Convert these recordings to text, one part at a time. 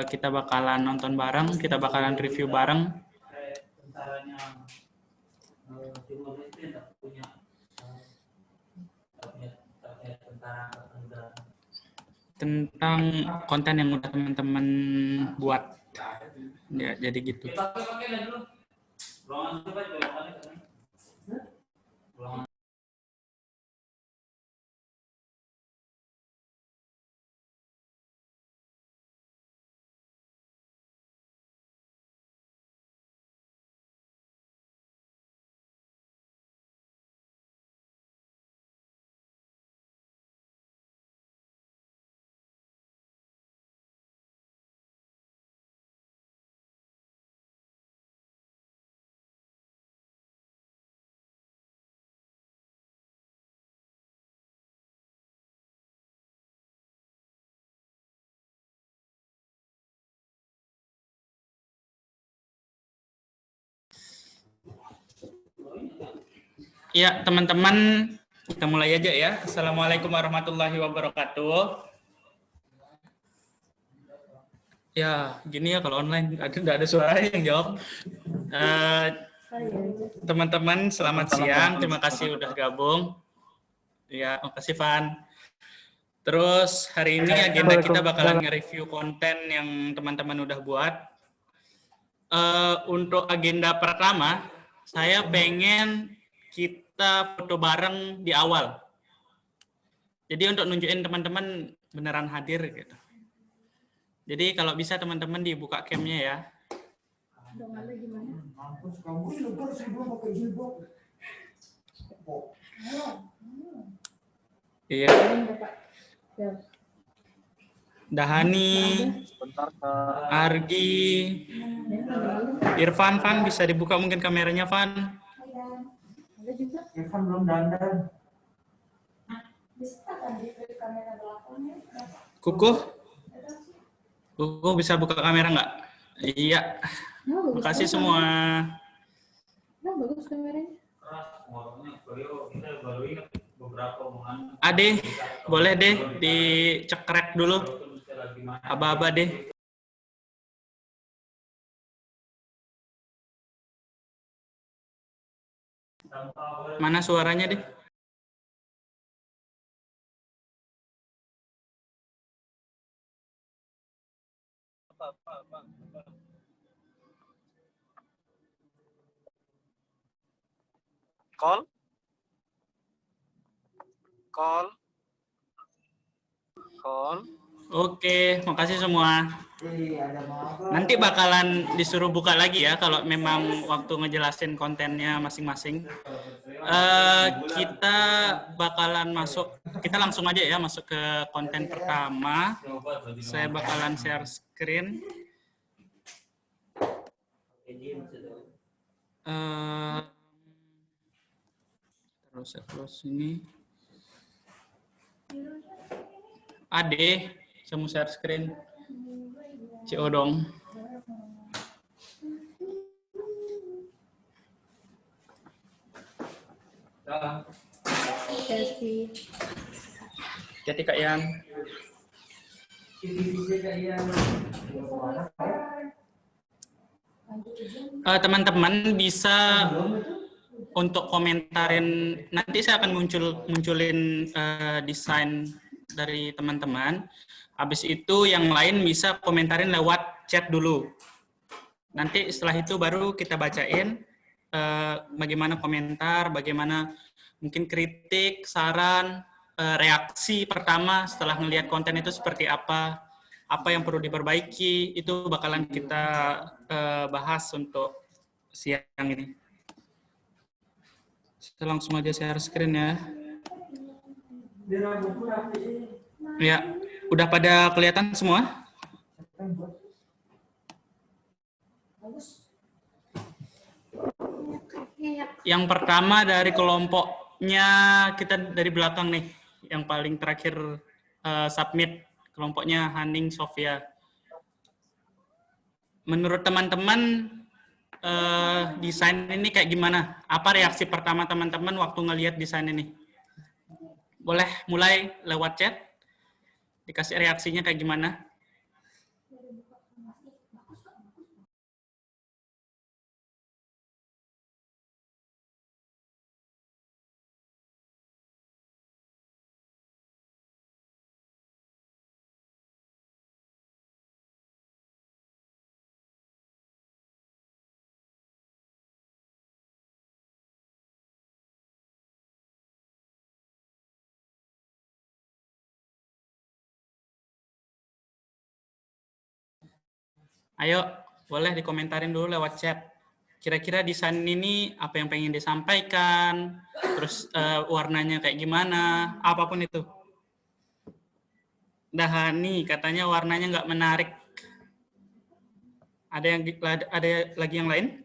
kita bakalan nonton bareng, kita bakalan review bareng. Tentang konten yang udah teman-teman buat. Ya, jadi gitu. Ya, teman-teman, kita mulai aja ya. Assalamualaikum warahmatullahi wabarakatuh. Ya, gini ya kalau online, nggak ada suara yang jawab. Teman-teman, selamat siang. Terima kasih udah gabung. Ya, makasih Van. Terus hari ini agenda kita bakalan nge-review konten yang teman-teman udah buat. Untuk agenda pertama, saya pengen kita foto bareng di awal. Jadi untuk nunjukin teman-teman beneran hadir gitu. Jadi kalau bisa teman-teman dibuka cam-nya ya. Iya. Dahani, Argi, Irfan, bisa dibuka mungkin kameranya, Van. Irfan belum dandan. Kukuh bisa buka kamera nggak? Iya. Makasih semua. Bagus kameranya. Ade, boleh deh dicekrek dulu. Aba-aba deh. Mana suaranya deh? Call. Oke, makasih semua. Nanti bakalan disuruh buka lagi ya kalau memang waktu ngejelasin kontennya masing-masing. Kita bakalan kita langsung aja ya masuk ke konten pertama. Saya bakalan share screen. Terus saya close ini. Ade, saya mau share screen. CO dong. Jadi Kak Yan. Teman-teman bisa untuk komentarin, nanti saya akan munculin desain dari teman-teman. Habis itu yang lain bisa komentarin lewat chat dulu. Nanti setelah itu baru kita bacain bagaimana komentar, bagaimana mungkin kritik, saran, reaksi pertama setelah ngelihat konten itu seperti apa yang perlu diperbaiki, itu bakalan kita bahas untuk siang ini. Kita langsung aja share screen ya. Ya, udah pada kelihatan semua? Yang pertama dari kelompoknya, kita dari belakang nih, yang paling terakhir submit, kelompoknya Haning Sofia. Menurut teman-teman, desain ini kayak gimana? Apa reaksi pertama teman-teman waktu ngelihat desain ini? Boleh mulai lewat chat, dikasih reaksinya kayak gimana? Ayo, boleh dikomentarin dulu lewat chat. Kira-kira desain ini apa yang pengen disampaikan, terus warnanya kayak gimana, apapun itu. Dahani katanya warnanya nggak menarik. Ada lagi yang lain?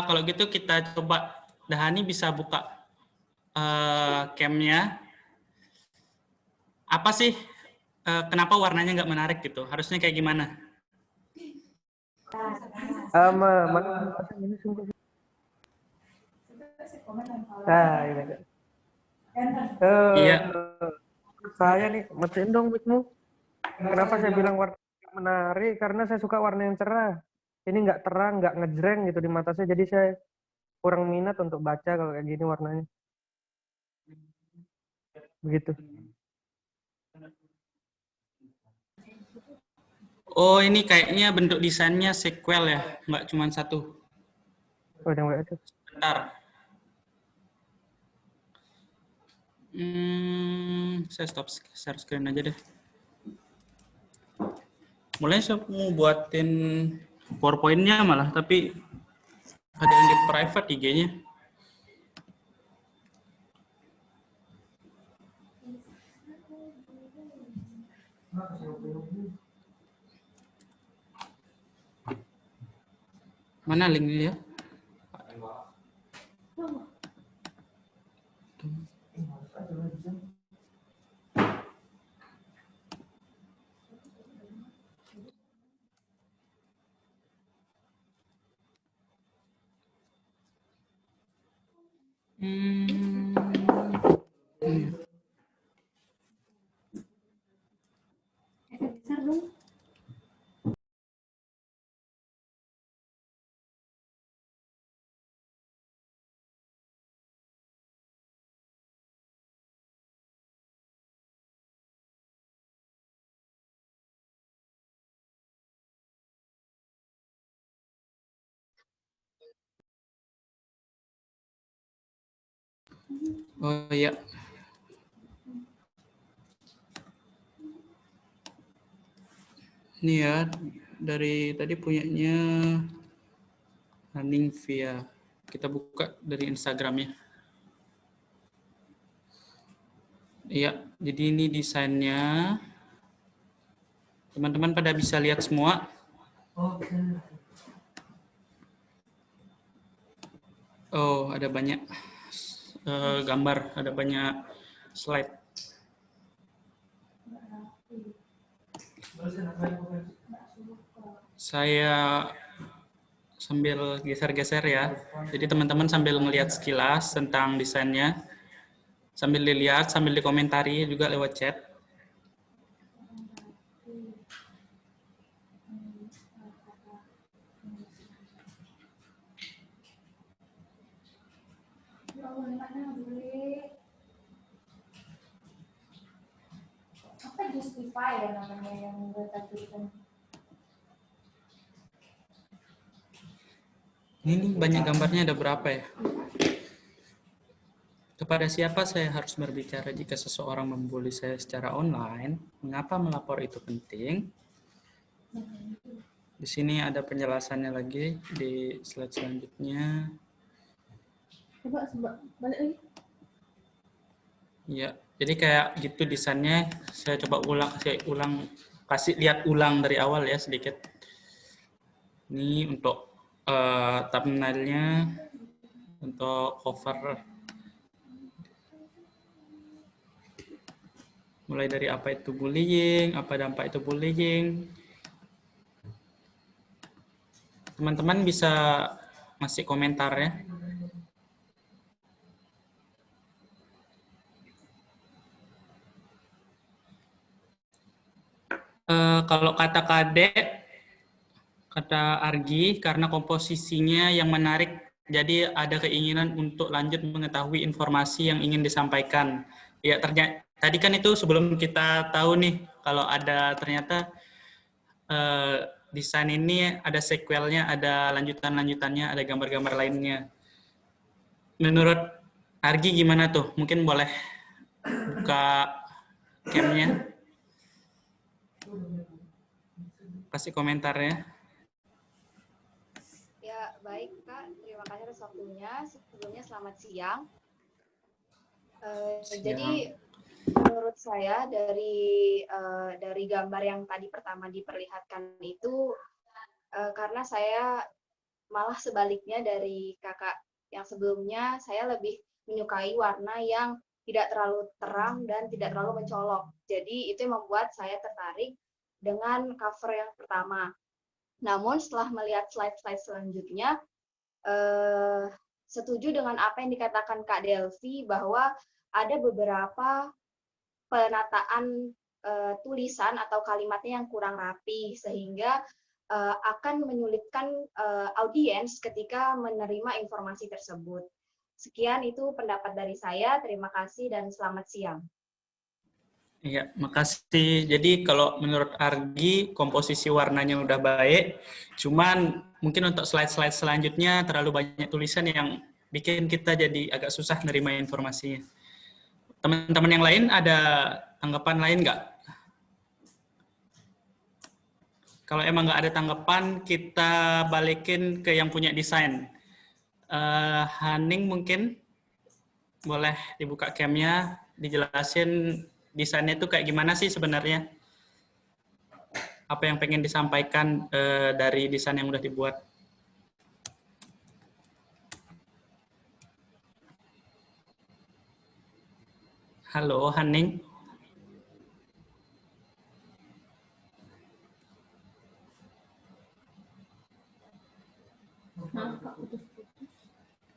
Kalau gitu kita coba, Dahani bisa buka cam-nya. Apa sih, kenapa warnanya nggak menarik gitu? Harusnya kayak gimana? Iya. Saya nih, matiin dong mic-mu. Kenapa saya bilang warna menarik? Karena saya suka warna yang cerah. Ini nggak terang, nggak ngejreng gitu di mata saya. Jadi saya kurang minat untuk baca kalau kayak gini warnanya. Begitu. Oh, ini kayaknya bentuk desainnya sequel ya, nggak cuma satu. Oh, udah nggak ada. Bentar. Saya stop share screen aja deh. Mulai saya mau buatin PowerPoint-nya malah, tapi ada yang di private IG-nya. Mana linknya ya? Besar dong. Oh iya. Ini ya, dari tadi punyanya Running via. Kita buka dari Instagramnya. Iya, jadi ini desainnya. Teman-teman pada bisa lihat semua. Oh, ada banyak gambar, ada banyak slide. Saya sambil geser-geser ya. Jadi teman-teman sambil melihat sekilas tentang desainnya. Sambil dilihat, sambil dikomentari juga lewat chat. Apa justify ya namanya yang tadi kan? Ini banyak gambarnya, ada berapa ya? Kepada siapa saya harus berbicara jika seseorang membuli saya secara online? Mengapa melapor itu penting? Di sini ada penjelasannya lagi di slide selanjutnya. Coba balik lagi. Ya, jadi kayak gitu desainnya. Saya coba kasih lihat ulang dari awal ya sedikit. Ini untuk thumbnail-nya, untuk cover. Mulai dari apa itu bullying, apa dampak itu bullying. Teman-teman bisa ngasih komentar ya. Kalau kata Kadek, kata Argi, karena komposisinya yang menarik, jadi ada keinginan untuk lanjut mengetahui informasi yang ingin disampaikan. Ya, ternyata tadi kan itu sebelum kita tahu nih, kalau ada ternyata desain ini ada sequelnya, ada lanjutan-lanjutannya, ada gambar-gambar lainnya. Menurut Argi gimana tuh? Mungkin boleh buka cam-nya, kasih komentarnya. Ya, baik Kak. Terima kasih atas waktunya. Sebelumnya selamat siang. Jadi menurut saya dari gambar yang tadi pertama diperlihatkan itu, karena saya malah sebaliknya dari kakak yang sebelumnya, saya lebih menyukai warna yang tidak terlalu terang dan tidak terlalu mencolok. Jadi itu yang membuat saya tertarik dengan cover yang pertama. Namun setelah melihat slide-slide selanjutnya, setuju dengan apa yang dikatakan Kak Delvi bahwa ada beberapa penataan tulisan atau kalimatnya yang kurang rapi sehingga akan menyulitkan audiens ketika menerima informasi tersebut. Sekian itu pendapat dari saya. Terima kasih dan selamat siang. Iya, makasih. Jadi kalau menurut Argi, komposisi warnanya udah baik, cuman mungkin untuk slide-slide selanjutnya terlalu banyak tulisan yang bikin kita jadi agak susah nerima informasinya. Teman-teman yang lain ada tanggapan lain nggak? Kalau emang nggak ada tanggapan, kita balikin ke yang punya desain. Haning mungkin boleh dibuka cam-nya, dijelasin desainnya itu kayak gimana sih sebenarnya? Apa yang pengen disampaikan dari desain yang udah dibuat? Halo, Haning.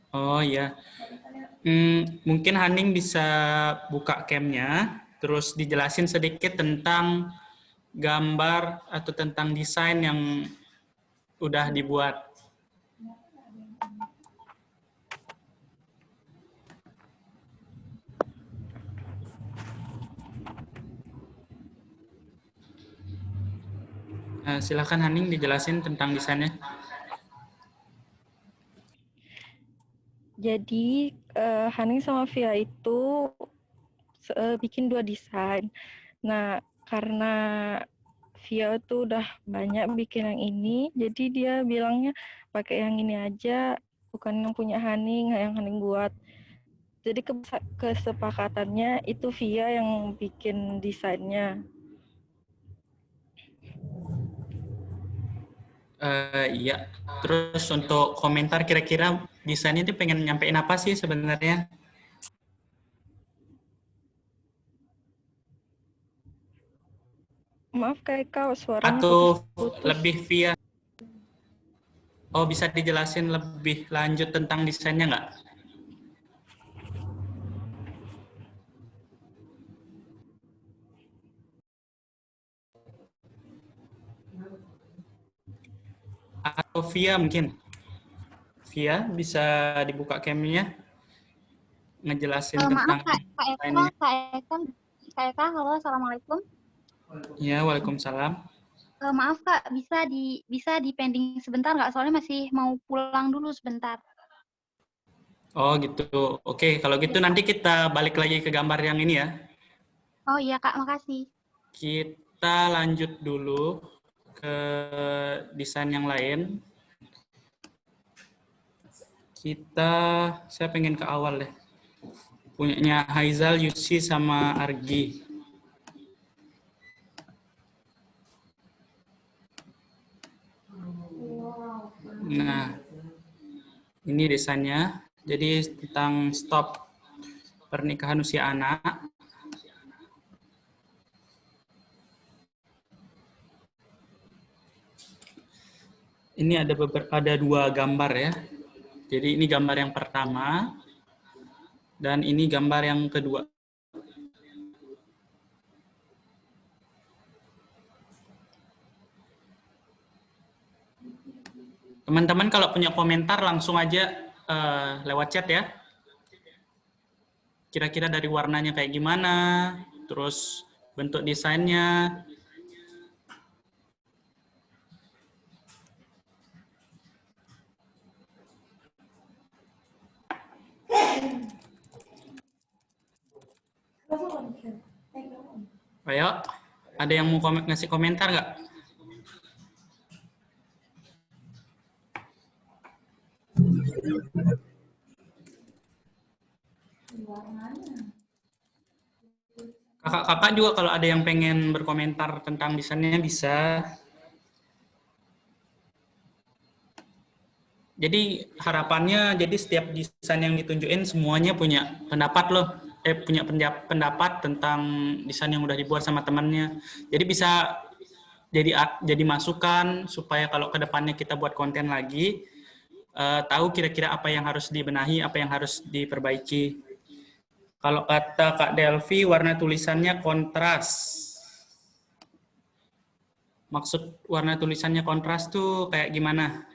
Oh ya, mungkin Haning bisa buka cam-nya, terus dijelasin sedikit tentang gambar atau tentang desain yang udah dibuat. Silakan Haning dijelasin tentang desainnya. Jadi Haning sama Via itu bikin 2 desain. Nah, karena Via itu udah banyak bikin yang ini, jadi dia bilangnya pakai yang ini aja, bukan yang punya Haning, yang Haning buat. Jadi kesepakatannya itu Via yang bikin desainnya. Iya. Terus untuk komentar kira-kira desainnya itu pengen nyampein apa sih sebenarnya? Maaf Kak Eka, suaranya Atau putus-putus. lebih via? Oh, bisa dijelasin lebih lanjut tentang desainnya nggak? Atau via mungkin? Via bisa dibuka cam-nya, ngejelasin tentang desainnya. Kak Eka, halo, assalamualaikum. Ya, waalaikumsalam. Maaf Kak, bisa di pending sebentar nggak? Soalnya masih mau pulang dulu sebentar. Oh gitu. Oke, kalau gitu nanti kita balik lagi ke gambar yang ini ya. Oh iya Kak, makasih. Kita lanjut dulu ke desain yang lain. Saya pengen ke awal deh. Punyanya Haizal, Yusi, sama Argi. Nah, ini desainnya. Jadi tentang stop pernikahan usia anak. Ini ada 2 gambar ya. Jadi ini gambar yang pertama, dan ini gambar yang kedua. Teman-teman kalau punya komentar langsung aja lewat chat ya. Kira-kira dari warnanya kayak gimana, terus bentuk desainnya. Ayo, ada yang mau ngasih komentar nggak? Kakak-kakak juga kalau ada yang pengen berkomentar tentang desainnya bisa. Jadi harapannya, jadi setiap desain yang ditunjukin semuanya punya pendapat loh. Punya pendapat tentang desain yang udah dibuat sama temannya. Jadi bisa jadi masukan supaya kalau kedepannya kita buat konten lagi, tahu kira-kira apa yang harus dibenahi, apa yang harus diperbaiki. Kalau kata Kak Delvi, warna tulisannya kontras. Maksud warna tulisannya kontras tuh kayak gimana?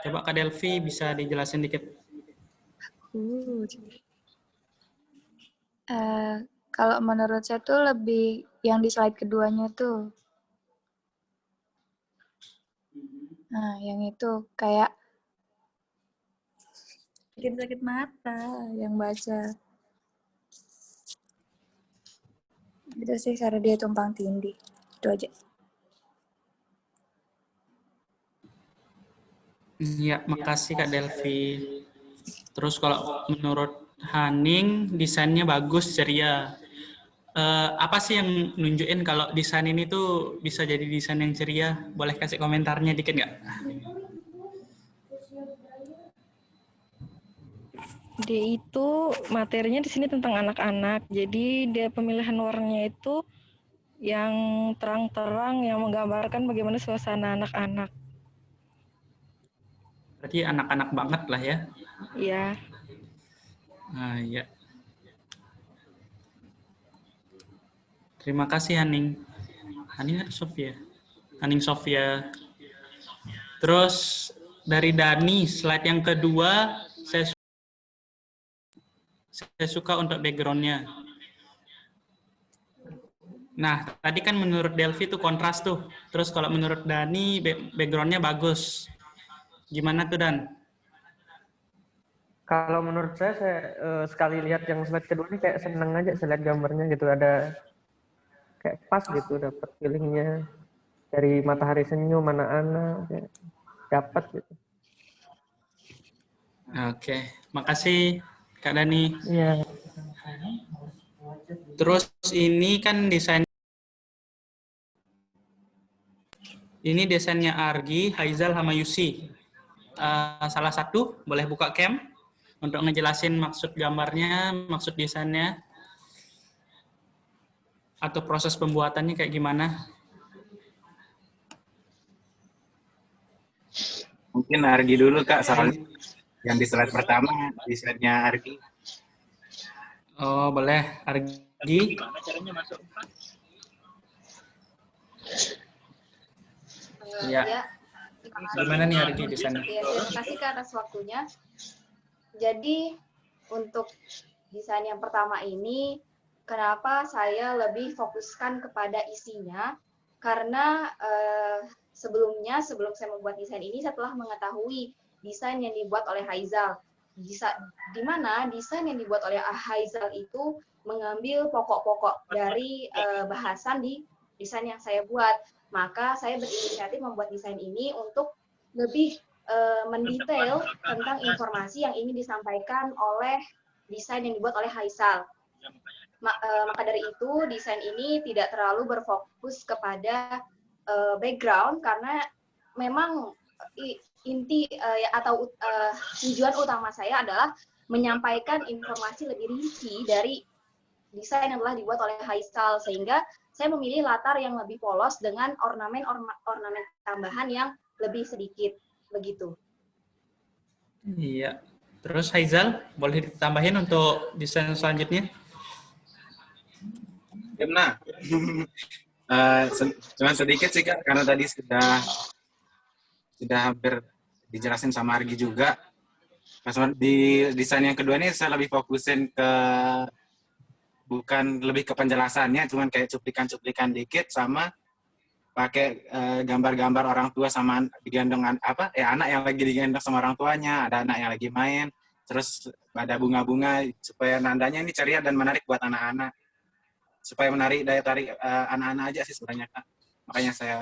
Coba Kak Delvi bisa dijelasin dikit. Kalau menurut saya tuh lebih yang di slide keduanya tuh. Nah, yang itu kayak bikin sakit mata yang baca. Itu sih cara dia tumpang tindih. Itu aja. Iya, makasih Kak Delvi. Terus kalau menurut Haning, desainnya bagus, ceria. Apa sih yang nunjukin kalau desain ini tuh bisa jadi desain yang ceria? Boleh kasih komentarnya dikit nggak? Dia itu materinya di sini tentang anak-anak. Jadi dia pemilihan warnanya itu yang terang-terang, yang menggambarkan bagaimana suasana anak-anak. Berarti anak-anak banget lah ya. Iya. Nah, ya. Terima kasih Haning. Haning atau Sofia? Haning Sofia. Terus dari Dani, slide yang kedua, saya suka untuk background-nya. Nah, tadi kan menurut Delvi itu kontras tuh. Terus kalau menurut Dani, background-nya bagus. Gimana tuh, Dan? Kalau menurut saya sekali lihat yang slide kedua ini kayak seneng aja saya lihat gambarnya gitu, ada kayak pas gitu, dapat feelingnya dari matahari senyum anak-anak, dapat gitu. Oke, makasih Kak Dani. Iya. Terus ini kan desain. Ini desainnya Argi, Haizal, sama Yusi. Salah satu boleh buka cam untuk ngejelasin maksud gambarnya, maksud desainnya, atau proses pembuatannya kayak gimana? Mungkin Argi dulu Kak, soalnya yang di slide pertama desainnya Argi. Oh, boleh. Argi. Ya. Gimana nih Argi desainnya? Ya, terima kasih Kak atas waktunya. Jadi untuk desain yang pertama ini, kenapa saya lebih fokuskan kepada isinya? Karena sebelum saya membuat desain ini, saya telah mengetahui desain yang dibuat oleh Haizal. Di mana desain yang dibuat oleh Haizal itu mengambil pokok-pokok dari bahasan di desain yang saya buat. Maka saya berinisiatif membuat desain ini untuk lebih mendetail tentang informasi yang ingin disampaikan oleh desain yang dibuat oleh Haizal. Maka dari itu, desain ini tidak terlalu berfokus kepada background, karena memang inti atau tujuan utama saya adalah menyampaikan informasi lebih rinci dari desain yang telah dibuat oleh Haizal, sehingga saya memilih latar yang lebih polos dengan ornamen tambahan yang lebih sedikit, begitu. Iya. Terus Haizal, boleh ditambahin untuk desain selanjutnya? Nah, cuma sedikit sih Kak, karena tadi sudah hampir dijelasin sama Argi juga. Mas, di desain yang kedua ini saya lebih fokusin ke bukan lebih ke penjelasannya, cuman kayak cuplikan-cuplikan dikit sama pakai gambar-gambar orang tua sama digendong anak yang lagi digendong sama orang tuanya, ada anak yang lagi main, terus ada bunga-bunga supaya nandanya ini ceria dan menarik buat anak-anak. Supaya menarik daya tarik anak-anak aja sih sebenarnya Kak. Makanya saya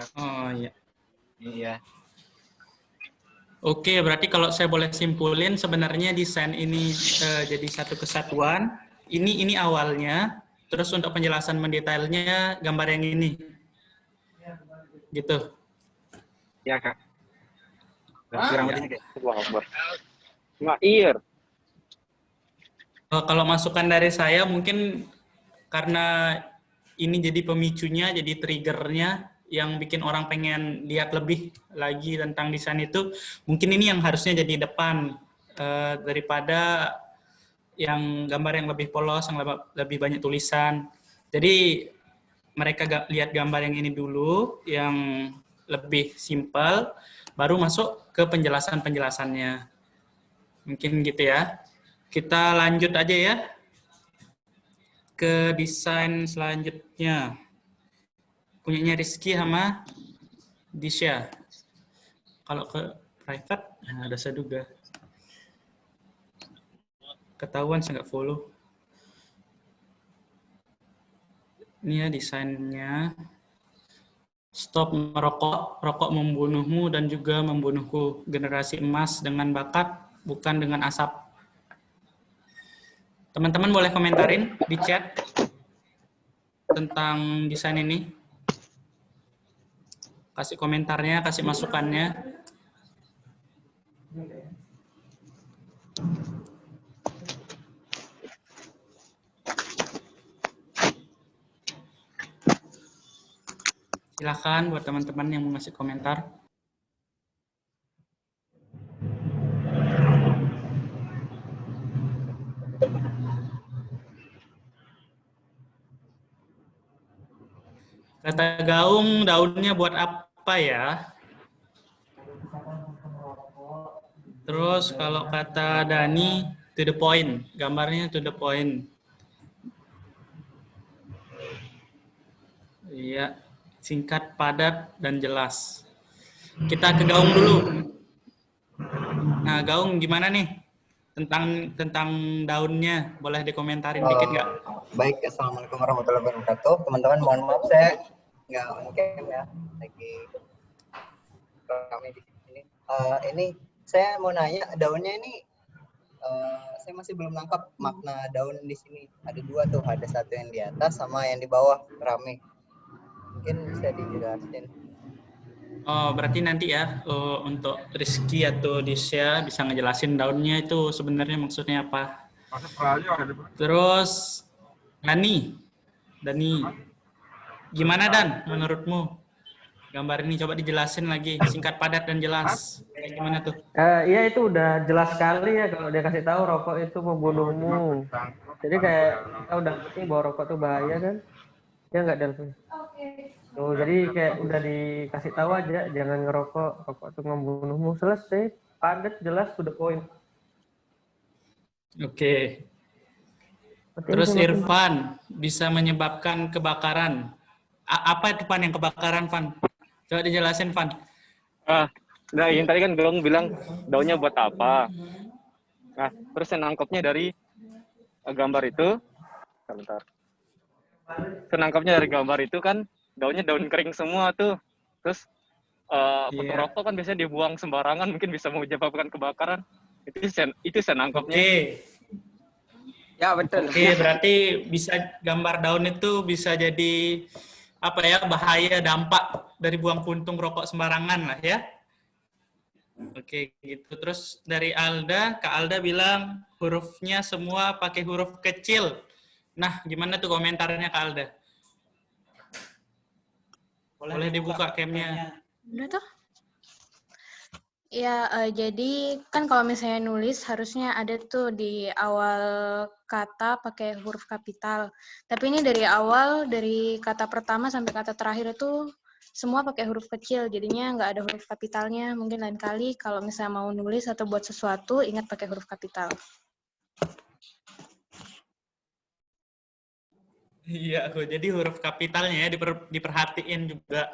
Iya. Oke, berarti kalau saya boleh simpulin, sebenarnya desain ini jadi satu kesatuan. Ini awalnya, terus untuk penjelasan mendetailnya gambar yang ini. Gitu. Iya, Kak. Kalau masukan dari saya, mungkin karena ini jadi pemicunya, jadi triggernya, yang bikin orang pengen lihat lebih lagi tentang desain itu, mungkin ini yang harusnya jadi depan daripada yang gambar yang lebih polos, yang lebih banyak tulisan. Jadi mereka lihat gambar yang ini dulu, yang lebih simpel, baru masuk ke penjelasan-penjelasannya. Mungkin gitu ya. Kita lanjut aja ya ke desain selanjutnya. Punyanya Rizky sama Disha. Kalau ke private, ada saya duga. Ketahuan saya nggak follow. Ini ya desainnya. Stop merokok, rokok membunuhmu dan juga membunuhku. Generasi emas dengan bakat, bukan dengan asap. Teman-teman boleh komentarin di chat tentang desain ini. Kasih komentarnya, kasih masukannya. Silakan buat teman-teman yang mau ngasih komentar. Kata Gaung, daunnya buat apa ya? Terus kalau kata Dani, to the point. Gambarnya to the point. Iya, singkat, padat, dan jelas. Kita ke Gaung dulu. Nah, Gaung gimana nih? Tentang daunnya, boleh dikomentarin dikit nggak? Baik, Assalamualaikum warahmatullahi wabarakatuh. Teman-teman, mohon maaf saya nggak mungkin ya, lagi ramai di sini. Ini saya mau nanya, daunnya ini saya masih belum nangkap makna daun di sini. Ada dua tuh, ada satu yang di atas sama yang di bawah rame. Mungkin bisa dijelasin. Oh, berarti nanti ya untuk Rizky atau Disha bisa ngejelasin daunnya itu sebenarnya maksudnya apa. Terus Dani, gimana Dan menurutmu gambar ini? Coba dijelasin lagi, singkat, padat, dan jelas. Kayak gimana tuh? Iya itu udah jelas sekali ya kalau dia kasih tahu rokok itu membunuhmu. Jadi kayak kita udah ngerti bahwa rokok itu bahaya kan? Ya nggak Delvin? Tuh, jadi kayak udah dikasih tahu aja jangan ngerokok, rokok itu membunuhmu. Selesai, padat, jelas, to the point. Oke. Terus Irfan, bisa menyebabkan kebakaran. Apa itu Van yang kebakaran, Van? Coba dijelasin, Van. Nah, yang tadi kan Gaung bilang daunnya buat apa. Nah, terus saya nangkapnya dari gambar itu. Sebentar. Senangkapnya dari gambar itu kan daunnya daun kering semua tuh. Terus puntung rokok kan biasanya dibuang sembarangan, mungkin bisa menyebabkan kebakaran. Itu saya nangkapnya. Oke. Ya, betul. Oke, berarti bisa gambar daun itu bisa jadi apa ya, bahaya, dampak dari buang puntung rokok sembarangan lah ya. Oke, gitu. Terus dari Kak Alda bilang hurufnya semua pakai huruf kecil. Nah, gimana tuh komentarnya Kak Alda? Boleh dibuka camnya. Udah tuh? Ya, jadi kan kalau misalnya nulis harusnya ada tuh di awal kata pakai huruf kapital. Tapi ini dari awal, dari kata pertama sampai kata terakhir itu semua pakai huruf kecil, jadinya nggak ada huruf kapitalnya. Mungkin lain kali kalau misalnya mau nulis atau buat sesuatu, ingat pakai huruf kapital. Iya, jadi huruf kapitalnya ya diperhatiin juga.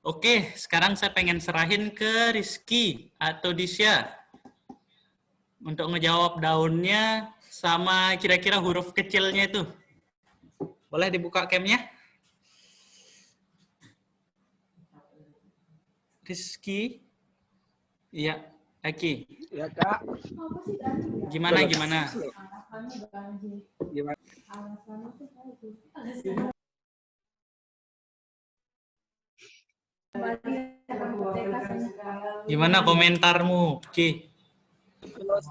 Oke, sekarang saya pengen serahin ke Rizky atau Disya untuk ngejawab daunnya sama kira-kira huruf kecilnya itu. Boleh dibuka camnya? Rizky? Iya, Aki. Ya, Kak. Gimana? Gimana? Gimana komentarmu, Ki?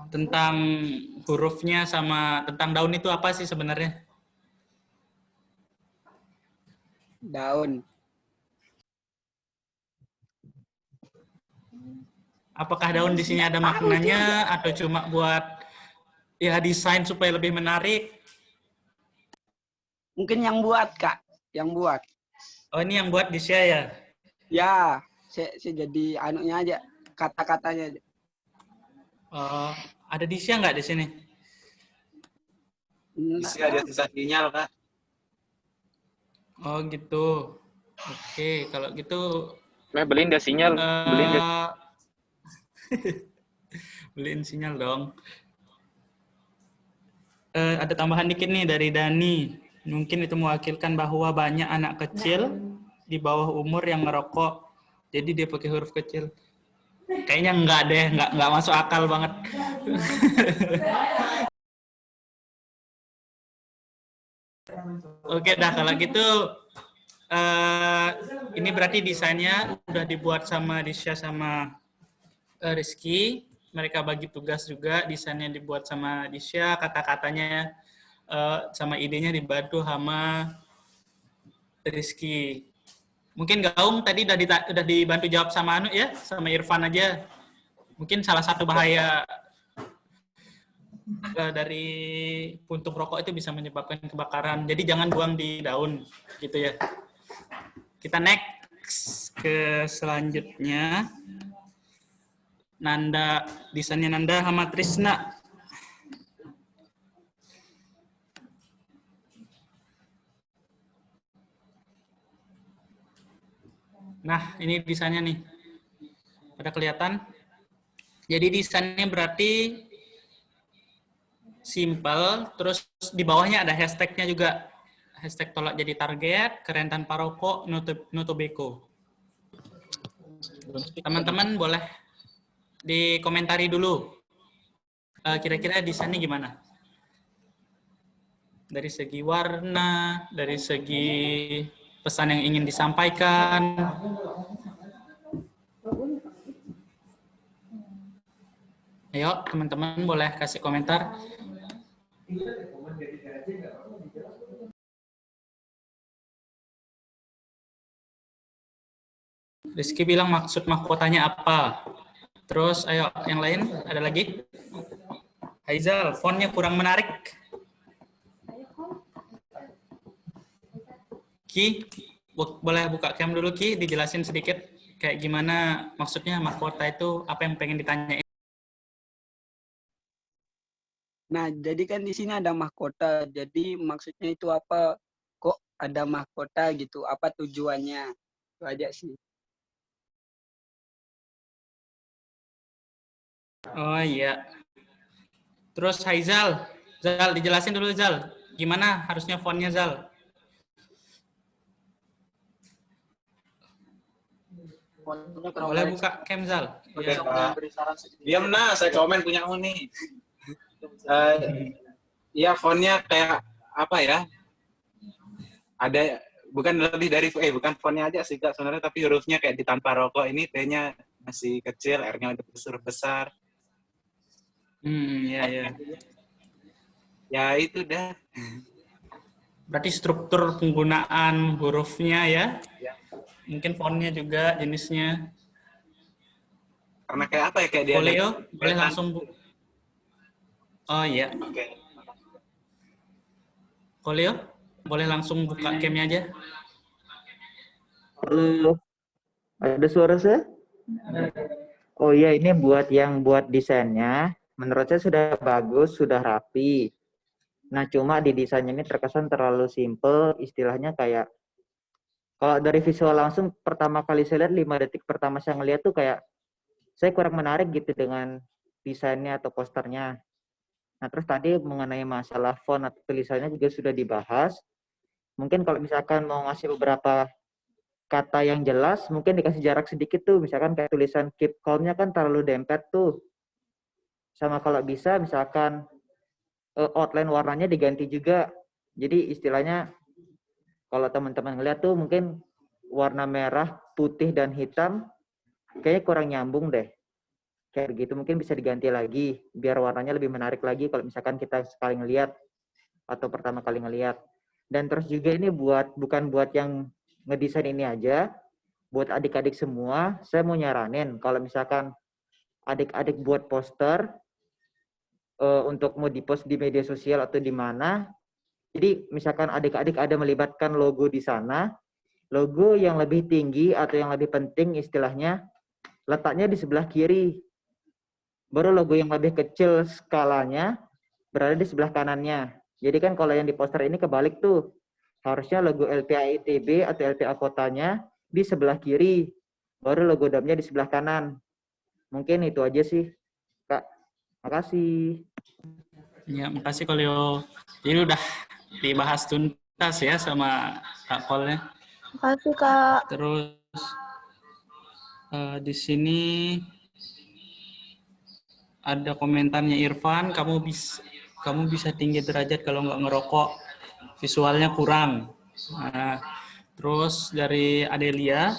Tentang hurufnya sama tentang daun itu apa sih sebenarnya? Daun. Apakah daun di sini ada maknanya atau cuma buat ya desain supaya lebih menarik? Mungkin yang buat, Kak. Yang buat. Oh, ini yang buat Disya ya? Ya, saya jadi anunya aja, kata-katanya aja. Oh, ada Disya nggak di sini? Disya ada susah sinyal, Kak. Oh, gitu. Oke, kalau gitu... Beliin dia sinyal. Beliin dia. Beliin sinyal dong. Ada tambahan dikit nih dari Dani. Mungkin itu mewakilkan bahwa banyak anak kecil di bawah umur yang merokok. Jadi dia pakai huruf kecil. Kayaknya enggak deh, enggak masuk akal banget. Oke dah, kalau gitu ini berarti desainnya udah dibuat sama Disya sama Rizky. Mereka bagi tugas juga, desainnya dibuat sama Disya, kata-katanya sama idenya dibantu sama Rizky. Mungkin Gaung tadi udah dibantu jawab sama Anu ya, sama Irfan aja. Mungkin salah satu bahaya dari puntung rokok itu bisa menyebabkan kebakaran. Jadi jangan buang di daun, gitu ya. Kita next ke selanjutnya. Nanda, desainnya Nanda sama Trisna. Nah, ini desainnya nih. Pada kelihatan? Jadi desainnya berarti simple, terus di bawahnya ada hashtag-nya juga. Hashtag tolak jadi target, keren tanpa rokok, Notobeko. Teman-teman boleh dikomentari dulu. Kira-kira desainnya gimana? Dari segi warna, dari segi pesan yang ingin disampaikan. Ayo, teman-teman boleh kasih komentar. Rizky bilang maksud mahkotanya apa? Terus, ayo, yang lain ada lagi? Haizal, fontnya kurang menarik. Ki, boleh buka cam dulu Ki, dijelasin sedikit kayak gimana maksudnya mahkota itu, apa yang pengen ditanyain. Nah, jadi kan di sini ada mahkota. Jadi maksudnya itu apa? Kok ada mahkota gitu? Apa tujuannya? Itu aja sih. Oh iya. Terus Haizal, Zal dijelasin dulu Zal, gimana harusnya fontnya Zal? Boleh buka cam Zal? Oke, diam nah, saya komen punya nih. Iya, fontnya kayak apa ya? Ada bukan lebih dari bukan fontnya aja sih Kak sebenarnya, tapi hurufnya kayak di tanpa rokok ini T-nya masih kecil, R-nya udah besar. Ya. Ya itu dah. Berarti struktur penggunaan hurufnya ya? Mungkin fontnya juga jenisnya. Karena kayak apa ya, kayak dia Polio, ada boleh langsung Oh iya. Oke. Polio, boleh langsung buka cam-nya aja. Halo, ada suara saya? Oh iya, ini buat yang buat desainnya, menurut saya sudah bagus, sudah rapi. Nah, cuma di desainnya ini terkesan terlalu simple, istilahnya kayak, kalau dari visual langsung, pertama kali saya lihat, 5 detik pertama saya ngeliat tuh kayak, saya kurang menarik gitu dengan desainnya atau posternya. Nah, terus tadi mengenai masalah font atau tulisannya juga sudah dibahas. Mungkin kalau misalkan mau ngasih beberapa kata yang jelas, mungkin dikasih jarak sedikit tuh, misalkan kayak tulisan keep calm-nya kan terlalu dempet tuh. Sama kalau bisa, misalkan outline warnanya diganti juga. Jadi istilahnya, kalau teman-teman ngeliat tuh mungkin warna merah, putih, dan hitam, kayaknya kurang nyambung deh. Kayak begitu, mungkin bisa diganti lagi, biar warnanya lebih menarik lagi kalau misalkan kita sekali ngeliat, atau pertama kali ngeliat. Dan terus juga ini bukan buat yang ngedesain ini aja, buat adik-adik semua, saya mau nyaranin kalau misalkan adik-adik buat poster untuk mau dipost di media sosial atau di mana, jadi misalkan adik-adik ada melibatkan logo di sana, logo yang lebih tinggi atau yang lebih penting istilahnya letaknya di sebelah kiri. Baru logo yang lebih kecil skalanya berada di sebelah kanannya. Jadi kan kalau yang di poster ini kebalik tuh. Harusnya logo LPA ITB atau LPA kotanya di sebelah kiri. Baru logo DAM-nya di sebelah kanan. Mungkin itu aja sih, Kak. Makasih. Ya, makasih Kolio. Jadi udah dibahas tuntas ya sama Kak Kolnya. Makasih, Kak. Terus di sini ada komentarnya Irfan, kamu bisa tinggi derajat kalau nggak ngerokok, visualnya kurang. Nah, terus dari Adelia,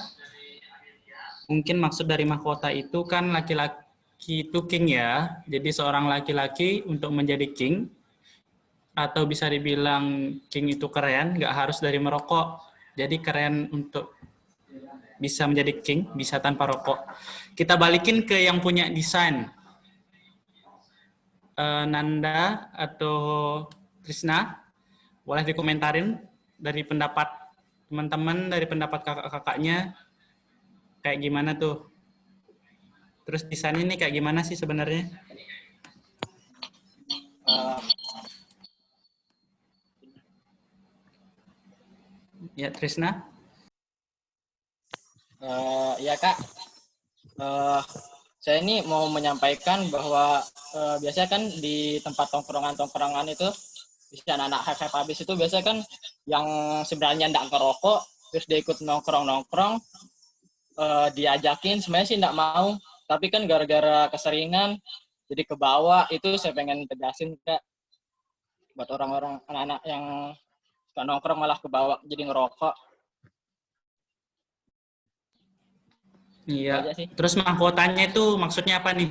mungkin maksud dari mahkota itu kan laki-laki itu king ya, jadi seorang laki-laki untuk menjadi king, atau bisa dibilang king itu keren, nggak harus dari merokok, jadi keren untuk bisa menjadi king, bisa tanpa rokok. Kita balikin ke yang punya desain. Nanda atau Krisna, boleh dikomentarin dari pendapat teman-teman, dari pendapat kakak-kakaknya, kayak gimana tuh? Terus desainnya ini kayak gimana sih sebenarnya? Ya, Trisna? Ya Kak, saya ini mau menyampaikan bahwa biasanya kan di tempat tongkrongan itu, misalnya anak-anak high habis itu biasanya kan yang sebenarnya enggak ngerokok, terus dia ikut nongkrong-nongkrong, diajakin, sebenarnya sih enggak mau, tapi kan gara-gara keseringan, jadi ke bawah, itu saya pengen tegasin Kak, buat orang-orang, anak-anak yang suka nongkrong malah ke bawah, jadi ngerokok. Iya. Terus mahkotanya itu maksudnya apa nih?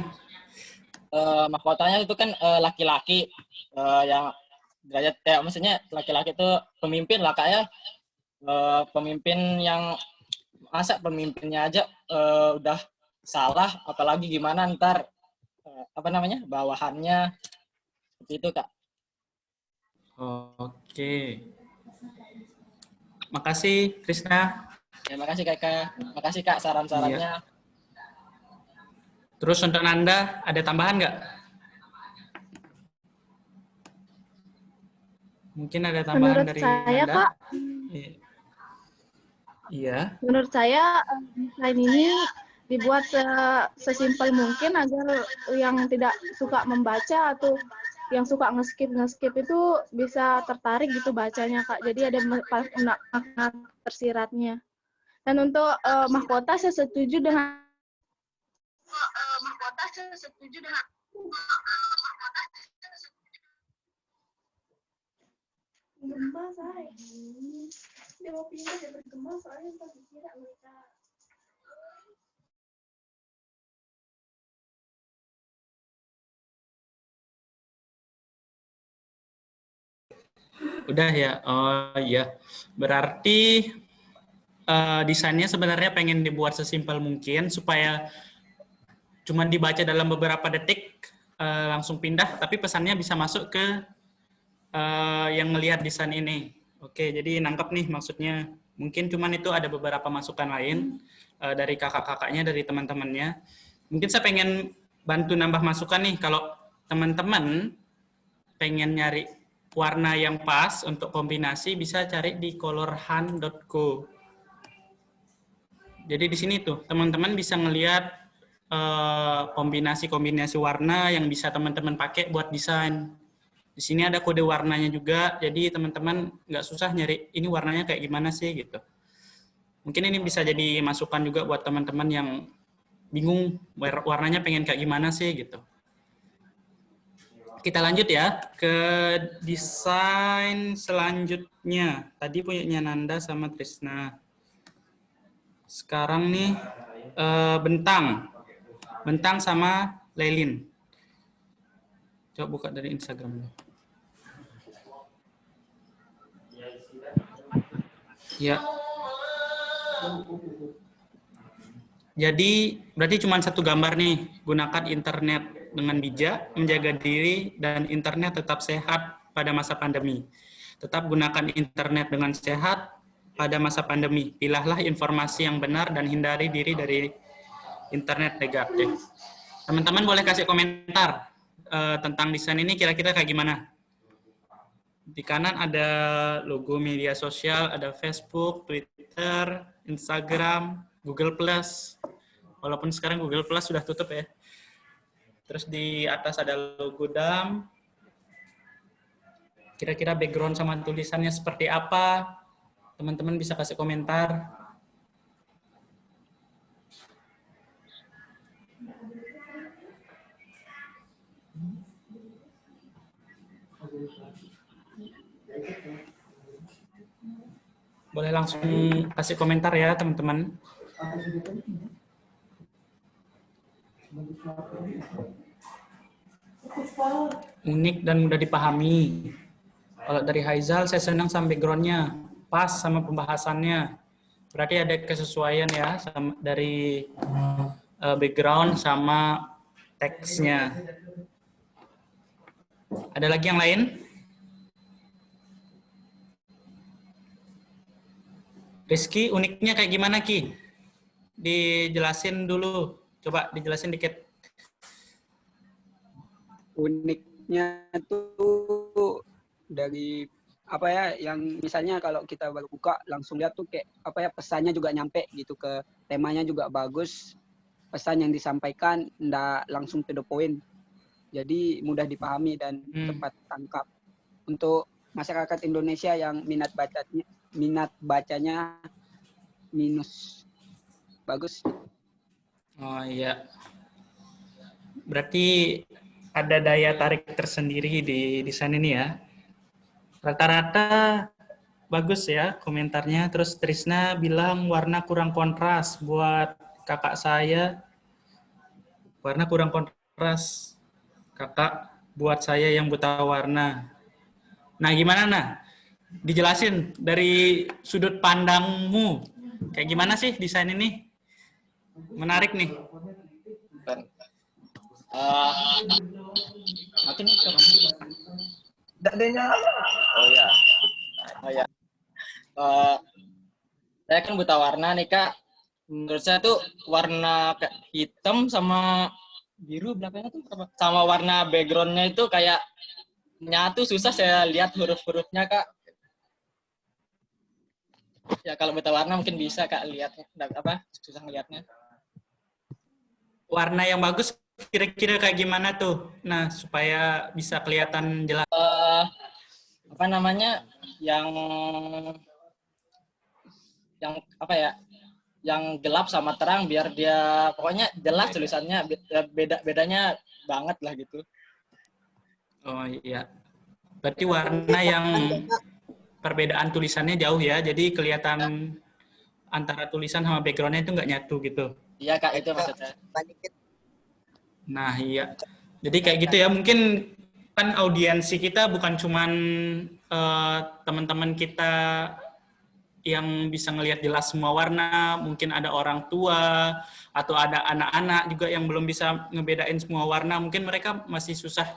Mahkotanya itu kan laki-laki yang derajat, ya maksudnya laki-laki itu pemimpin lah Kak ya. Pemimpin yang masa pemimpinnya aja udah salah, apalagi gimana ntar bawahannya seperti itu Kak. Oke. Makasih Krisna. Ya, makasih Kakak. Makasih Kak saran-sarannya. Iya. Terus untuk Nanda, ada tambahan nggak? Mungkin ada tambahan Menurut dari saya, Nanda? Kak, Iya. menurut saya desain ini dibuat sesimpel mungkin agar yang tidak suka membaca atau yang suka nge-skip itu bisa tertarik gitu bacanya Kak. Jadi ada makna tersiratnya. Dan untuk mahkota saya setuju dengan gempa saya. Dia mau pindah dia bergema soalnya tadi kira mereka. Udah ya. Oh iya. Berarti desainnya sebenarnya pengen dibuat sesimpel mungkin supaya cuma dibaca dalam beberapa detik, langsung pindah, tapi pesannya bisa masuk ke yang melihat desain ini. Oke, jadi nangkep nih maksudnya. Mungkin cuman itu ada beberapa masukan lain dari kakak-kakaknya, dari teman-temannya. Mungkin saya pengen bantu nambah masukan nih, kalau teman-teman pengen nyari warna yang pas untuk kombinasi, bisa cari di colorhunt.co. Jadi di sini tuh teman-teman bisa ngelihat kombinasi-kombinasi warna yang bisa teman-teman pakai buat desain. Di sini ada kode warnanya juga, jadi teman-teman nggak susah nyari ini warnanya kayak gimana sih gitu. Mungkin ini bisa jadi masukan juga buat teman-teman yang bingung warnanya pengen kayak gimana sih gitu. Kita lanjut ya ke desain selanjutnya. Tadi punyanya Nanda sama Trisna. Sekarang nih Bentang sama Lelin. Coba buka dari Instagram. Ya. Jadi berarti cuma satu gambar nih. Gunakan internet dengan bijak, menjaga diri dan internet tetap sehat pada masa pandemi. Tetap gunakan internet dengan sehat pada masa pandemi. Pilihlah informasi yang benar dan hindari diri dari internet negatif. Teman-teman boleh kasih komentar tentang desain ini kira-kira kayak gimana? Di kanan ada logo media sosial, ada Facebook, Twitter, Instagram, Google+. Walaupun sekarang Google+ sudah tutup ya. Terus di atas ada logo DAM. Kira-kira background sama tulisannya seperti apa? Teman-teman bisa kasih komentar. Boleh langsung kasih komentar ya, teman-teman. Unik dan mudah dipahami. Kalau dari Haizal, saya senang sama background-nya. Pas sama pembahasannya. Berarti ada kesesuaian ya sama, dari background sama teksnya. Ada lagi yang lain? Rizky, uniknya kayak gimana, Ki? Dijelasin dulu. Coba dijelasin dikit. Uniknya tuh dari apa ya, yang misalnya kalau kita baru buka langsung lihat tuh kayak apa ya, pesannya juga nyampe gitu, ke temanya juga bagus. Pesan yang disampaikan ndak langsung to the point. Jadi mudah dipahami dan cepat tangkap. Untuk masyarakat Indonesia yang minat bacanya minus. Bagus. Oh iya. Berarti ada daya tarik tersendiri di desain ini ya. Rata-rata bagus ya komentarnya. Terus Trisna bilang warna kurang kontras. Buat kakak saya, warna kurang kontras. Kakak, buat saya yang buta warna. Nah, gimana, Nah? Dijelasin dari sudut pandangmu. Kayak gimana sih desain ini? Menarik nih. Oh ya. Saya kan buta warna nih, Kak. Menurut saya tuh warna hitam sama biru belakangnya tuh apa? Sama warna background-nya itu kayak nyatu, susah saya lihat huruf-hurufnya, Kak. Ya kalau buta warna mungkin bisa, Kak, lihatnya. Apa? Susah ngelihatnya. Warna yang bagus kira-kira kayak gimana tuh? Nah, supaya bisa kelihatan jelas. Apa namanya? Yang apa ya? Yang gelap sama terang biar dia pokoknya jelas tulisannya, bedanya banget lah gitu. Oh iya. Berarti warna yang perbedaan tulisannya jauh ya, jadi kelihatan antara tulisan sama background-nya itu nggak nyatu gitu. Iya, Kak, itu maksudnya. Nah iya, jadi kayak gitu ya. Mungkin kan audiensi kita bukan cuman teman-teman kita yang bisa ngelihat jelas semua warna, mungkin ada orang tua atau ada anak-anak juga yang belum bisa ngebedain semua warna, mungkin mereka masih susah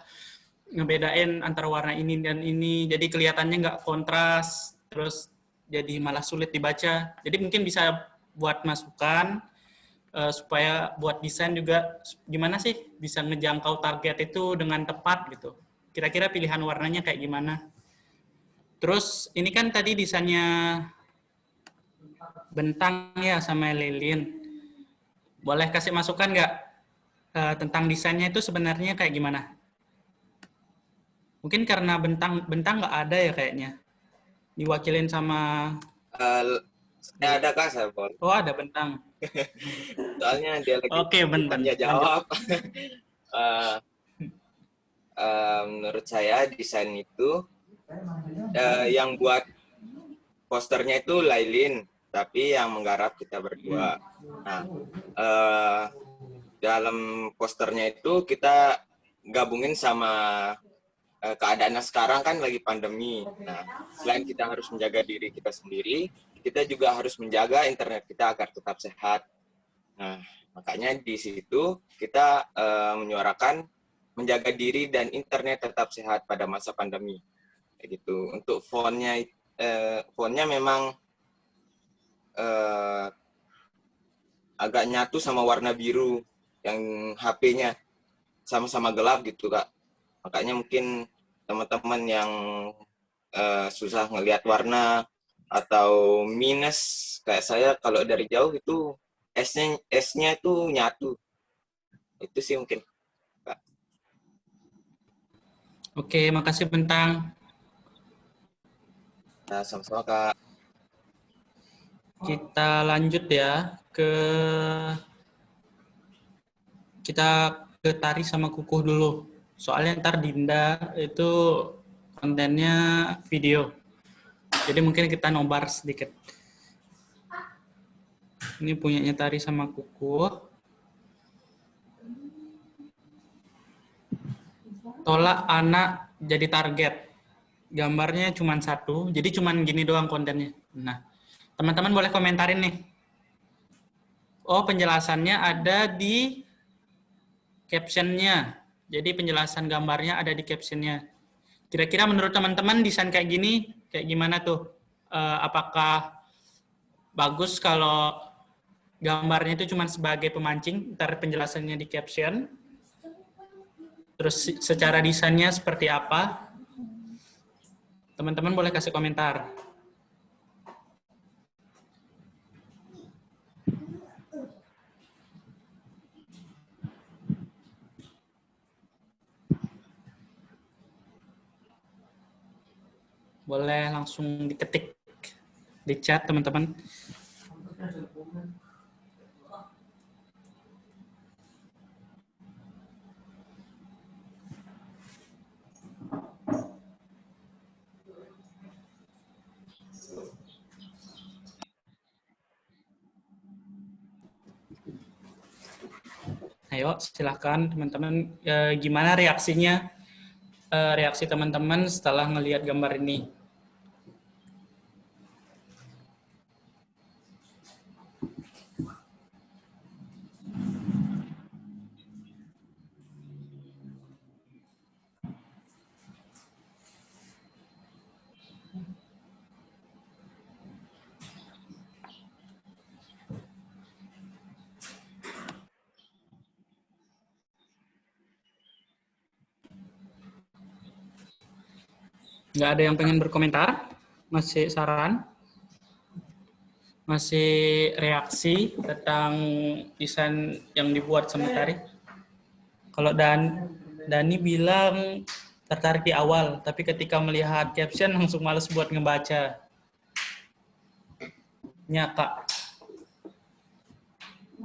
ngebedain antara warna ini dan ini, jadi kelihatannya nggak kontras, terus jadi malah sulit dibaca. Jadi mungkin bisa buat masukan supaya buat desain juga gimana sih bisa ngejangkau target itu dengan tepat gitu. Kira-kira pilihan warnanya kayak gimana? Terus ini kan tadi desainnya Bentang ya sama Lilin. Boleh kasih masukan nggak tentang desainnya itu sebenarnya kayak gimana? Mungkin karena Bentang nggak ada ya kayaknya. Diwakilin sama... Saya ada Kak, saya boleh. Oh, ada Bentang. Soalnya dia lagi tanya jawab. Menurut saya desain itu yang buat posternya itu Lailin, tapi yang menggarap kita berdua. Nah, dalam posternya itu kita gabungin sama keadaannya sekarang kan lagi pandemi. Nah, selain kita harus menjaga diri kita sendiri, kita juga harus menjaga internet kita agar tetap sehat. Nah, makanya di situ kita menyuarakan menjaga diri dan internet tetap sehat pada masa pandemi. Kayak gitu. Untuk fontnya memang agak nyatu sama warna biru yang HP-nya sama-sama gelap gitu Kak. Makanya mungkin teman-teman yang susah ngelihat warna atau minus kayak saya, kalau dari jauh itu S-nya itu nyatu. Itu sih mungkin Kak. Oke, makasih Bentang. Nah, sama-sama Kak. Kita lanjut ya kita ke Tari sama Kukuh dulu. Soalnya ntar Dinda itu kontennya video. Jadi mungkin kita nobar sedikit. Ini punyanya Tari sama Kukuh. Tolak anak jadi target. Gambarnya cuma satu, jadi cuma gini doang kontennya. Nah, teman-teman boleh komentarin nih. Oh, penjelasannya ada di caption-nya. Jadi penjelasan gambarnya ada di caption-nya. Kira-kira menurut teman-teman desain kayak gini, kayak gimana tuh? Apakah bagus kalau gambarnya itu cuma sebagai pemancing, ntar penjelasannya di caption? Terus secara desainnya seperti apa? Teman-teman boleh kasih komentar. Boleh langsung diketik di chat, teman-teman. Ayo, silakan teman-teman. Gimana reaksinya? Reaksi teman-teman setelah ngelihat gambar ini? Nggak ada yang pengen berkomentar? Masih saran? Masih reaksi tentang desain yang dibuat sama Tari? Kalau Dani bilang tertarik di awal, tapi ketika melihat caption langsung males buat ngebaca. Ya, Kak.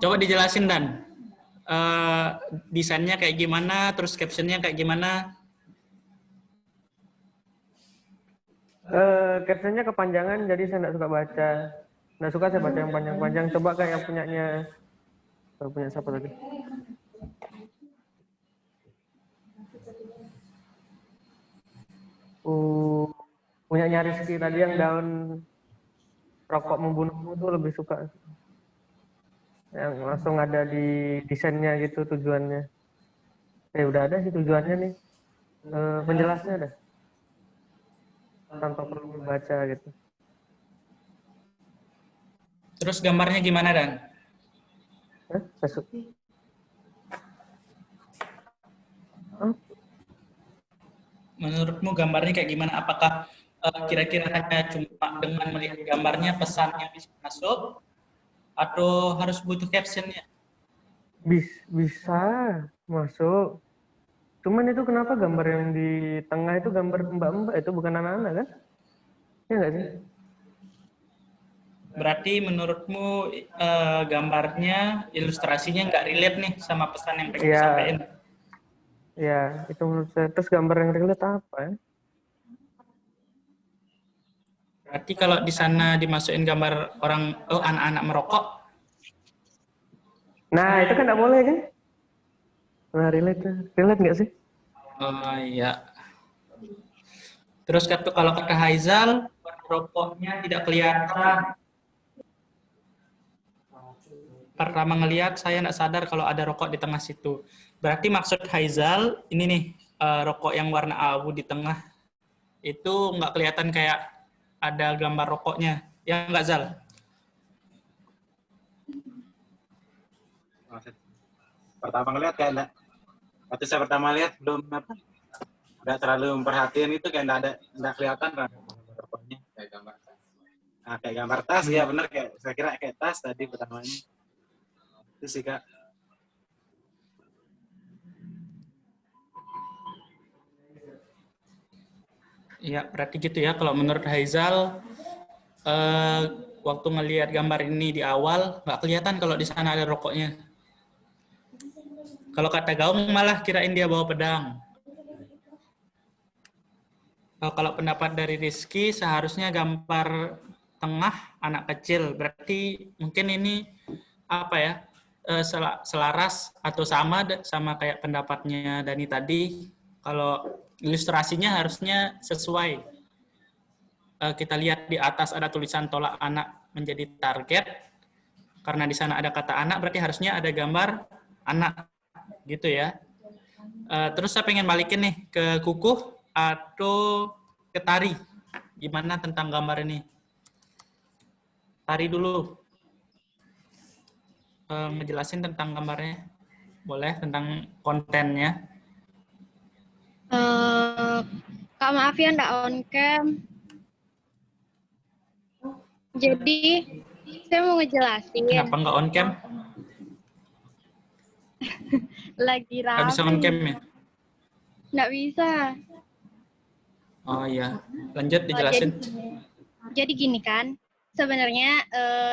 Coba dijelasin, Dan. Desainnya kayak gimana, terus captionnya kayak gimana? Captionnya kepanjangan, jadi saya nggak suka baca. Nggak suka saya baca yang panjang-panjang. Coba kayak yang punyanya, punya siapa lagi? Punyanya Rizky tadi yang daun rokok membunuhmu tuh lebih suka yang langsung ada di desainnya gitu tujuannya. Udah ada sih tujuannya nih, penjelasnya ada tanpa perlu membaca gitu. Terus gambarnya gimana, Dan? Menurutmu gambarnya kayak gimana? Apakah kira-kira hanya cuma dengan melihat gambarnya pesannya bisa masuk, atau harus butuh captionnya? Bisa masuk. Cuman itu kenapa gambar yang di tengah itu gambar mbak-mbak, itu bukan anak-anak kan? Iya nggak sih? Berarti menurutmu gambarnya, ilustrasinya nggak relate nih sama pesan yang pengen disampaikan? Ya, itu menurut saya. Terus gambar yang relate apa ya? Berarti kalau di sana dimasukin gambar anak-anak merokok? Nah, itu kan nggak boleh kan? Nah, relate nggak sih? Oh iya. Terus kalau kata Haizal, rokoknya tidak kelihatan. Pertama ngelihat saya nggak sadar kalau ada rokok di tengah situ. Berarti maksud Haizal ini nih, rokok yang warna abu di tengah itu nggak kelihatan kayak ada gambar rokoknya, ya nggak, Zal? Pertama ngeliat kayak enggak, waktu saya pertama lihat belum nggak terlalu memperhatiin itu, kayak nggak kelihatan kan rokoknya kayak gambar tas. Nah, kayak gambar tas ya benar, kayak saya kira kayak tas tadi pertamanya. Itu sih Kak. Iya, berarti gitu ya. Kalau menurut Haizal, waktu ngelihat gambar ini di awal, nggak kelihatan kalau di sana ada rokoknya. Kalau kata Gaung malah kirain dia bawa pedang. Kalau pendapat dari Rizky, seharusnya gambar tengah anak kecil. Berarti mungkin ini apa ya, selaras atau sama kayak pendapatnya Dani tadi. Kalau ilustrasinya harusnya sesuai. Kita lihat di atas ada tulisan tolak anak menjadi target. Karena di sana ada kata anak, berarti harusnya ada gambar anak. Gitu ya. Terus saya pengen balikin nih ke Kukuh atau ke Tari. Gimana tentang gambar ini? Tari dulu. Ngejelasin tentang gambarnya. Boleh, tentang kontennya. Kak, maaf ya nggak on cam. Jadi, saya mau ngejelasin. Kenapa nggak on cam? Lagi rapi. Nggak bisa on cam ya? Nggak bisa. Oh iya, lanjut dijelasin. Jadi gini kan, sebenarnya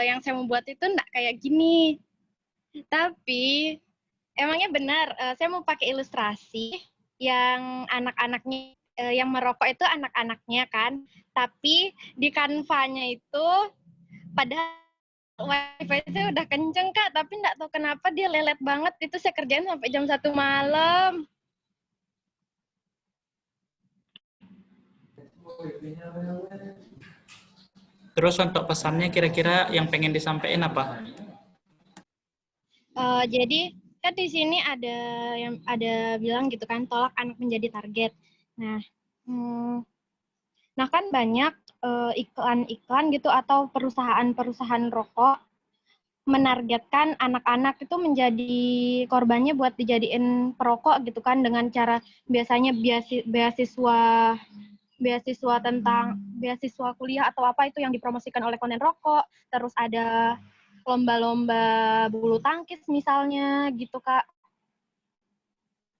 yang saya mau buat itu nggak kayak gini. Tapi, emangnya benar, saya mau pakai ilustrasi yang anak-anaknya, yang merokok itu anak-anaknya kan. Tapi di Canva-nya itu, padahal wifi itu udah kenceng Kak, tapi nggak tahu kenapa dia lelet banget. Itu saya kerjain sampai jam 1 malam. Terus untuk pesannya kira-kira yang pengen disampaikan apa? Jadi kan di sini ada bilang gitu kan, tolak anak menjadi target. Nah kan banyak iklan-iklan gitu atau perusahaan-perusahaan rokok menargetkan anak-anak itu menjadi korbannya buat dijadiin perokok gitu kan, dengan cara biasanya beasiswa kuliah atau apa itu yang dipromosikan oleh konten rokok. Terus ada lomba-lomba bulu tangkis misalnya gitu Kak.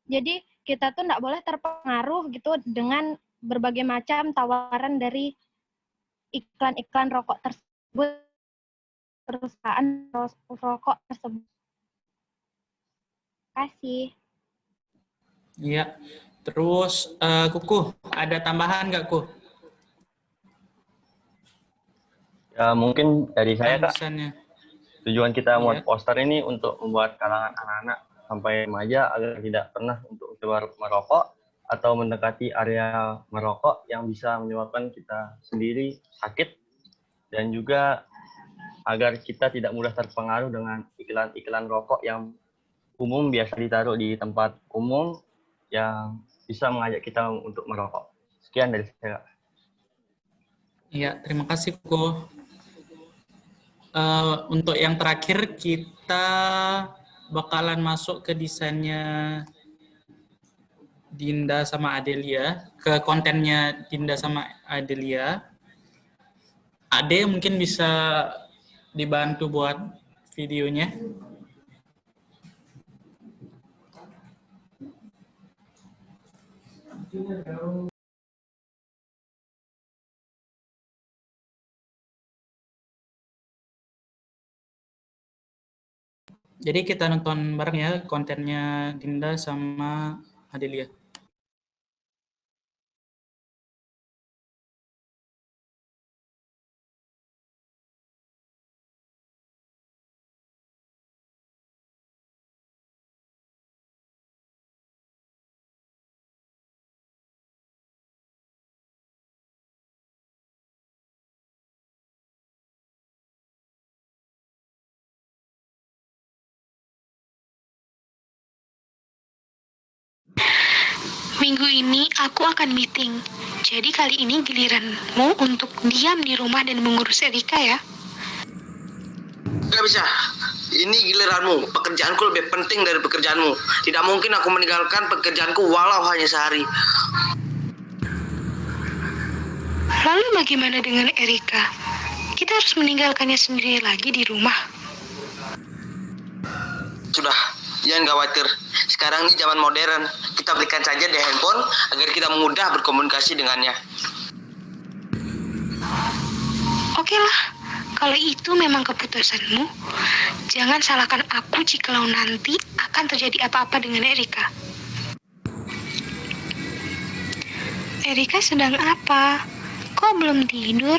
Jadi kita tuh nggak boleh terpengaruh gitu dengan berbagai macam tawaran dari iklan-iklan rokok tersebut, perusahaan rokok tersebut. Terima kasih. Iya. Terus Kukuh, ada tambahan nggak Kuh? Ya mungkin dari saya Kak. Misalnya. Tujuan kita membuat poster ini untuk membuat kalangan anak-anak sampai remaja agar tidak pernah untuk keluar merokok atau mendekati area merokok yang bisa menyebabkan kita sendiri sakit dan juga agar kita tidak mudah terpengaruh dengan iklan-iklan rokok yang umum biasa ditaruh di tempat umum yang bisa mengajak kita untuk merokok. Sekian dari saya. Iya, terima kasih Ko. Untuk yang terakhir kita bakalan masuk ke desainnya Dinda sama Adelia, ke kontennya Dinda sama Adelia. Ade mungkin bisa dibantu buat videonya. Jadi kita nonton bareng ya kontennya Dinda sama Adelia. Minggu ini aku akan meeting. Jadi kali ini giliranmu untuk diam di rumah dan mengurus Erika ya. Gak bisa. Ini giliranmu. Pekerjaanku lebih penting dari pekerjaanmu. Tidak mungkin aku meninggalkan pekerjaanku walau hanya sehari. Lalu bagaimana dengan Erika? Kita harus meninggalkannya sendiri lagi di rumah. Sudah, jangan khawatir. Sekarang ini zaman modern. Kita berikan saja di handphone agar kita mudah berkomunikasi dengannya. Oke lah, kalau itu memang keputusanmu, jangan salahkan aku jikalau nanti akan terjadi apa-apa dengan Erika. Erika sedang apa? Kok belum tidur?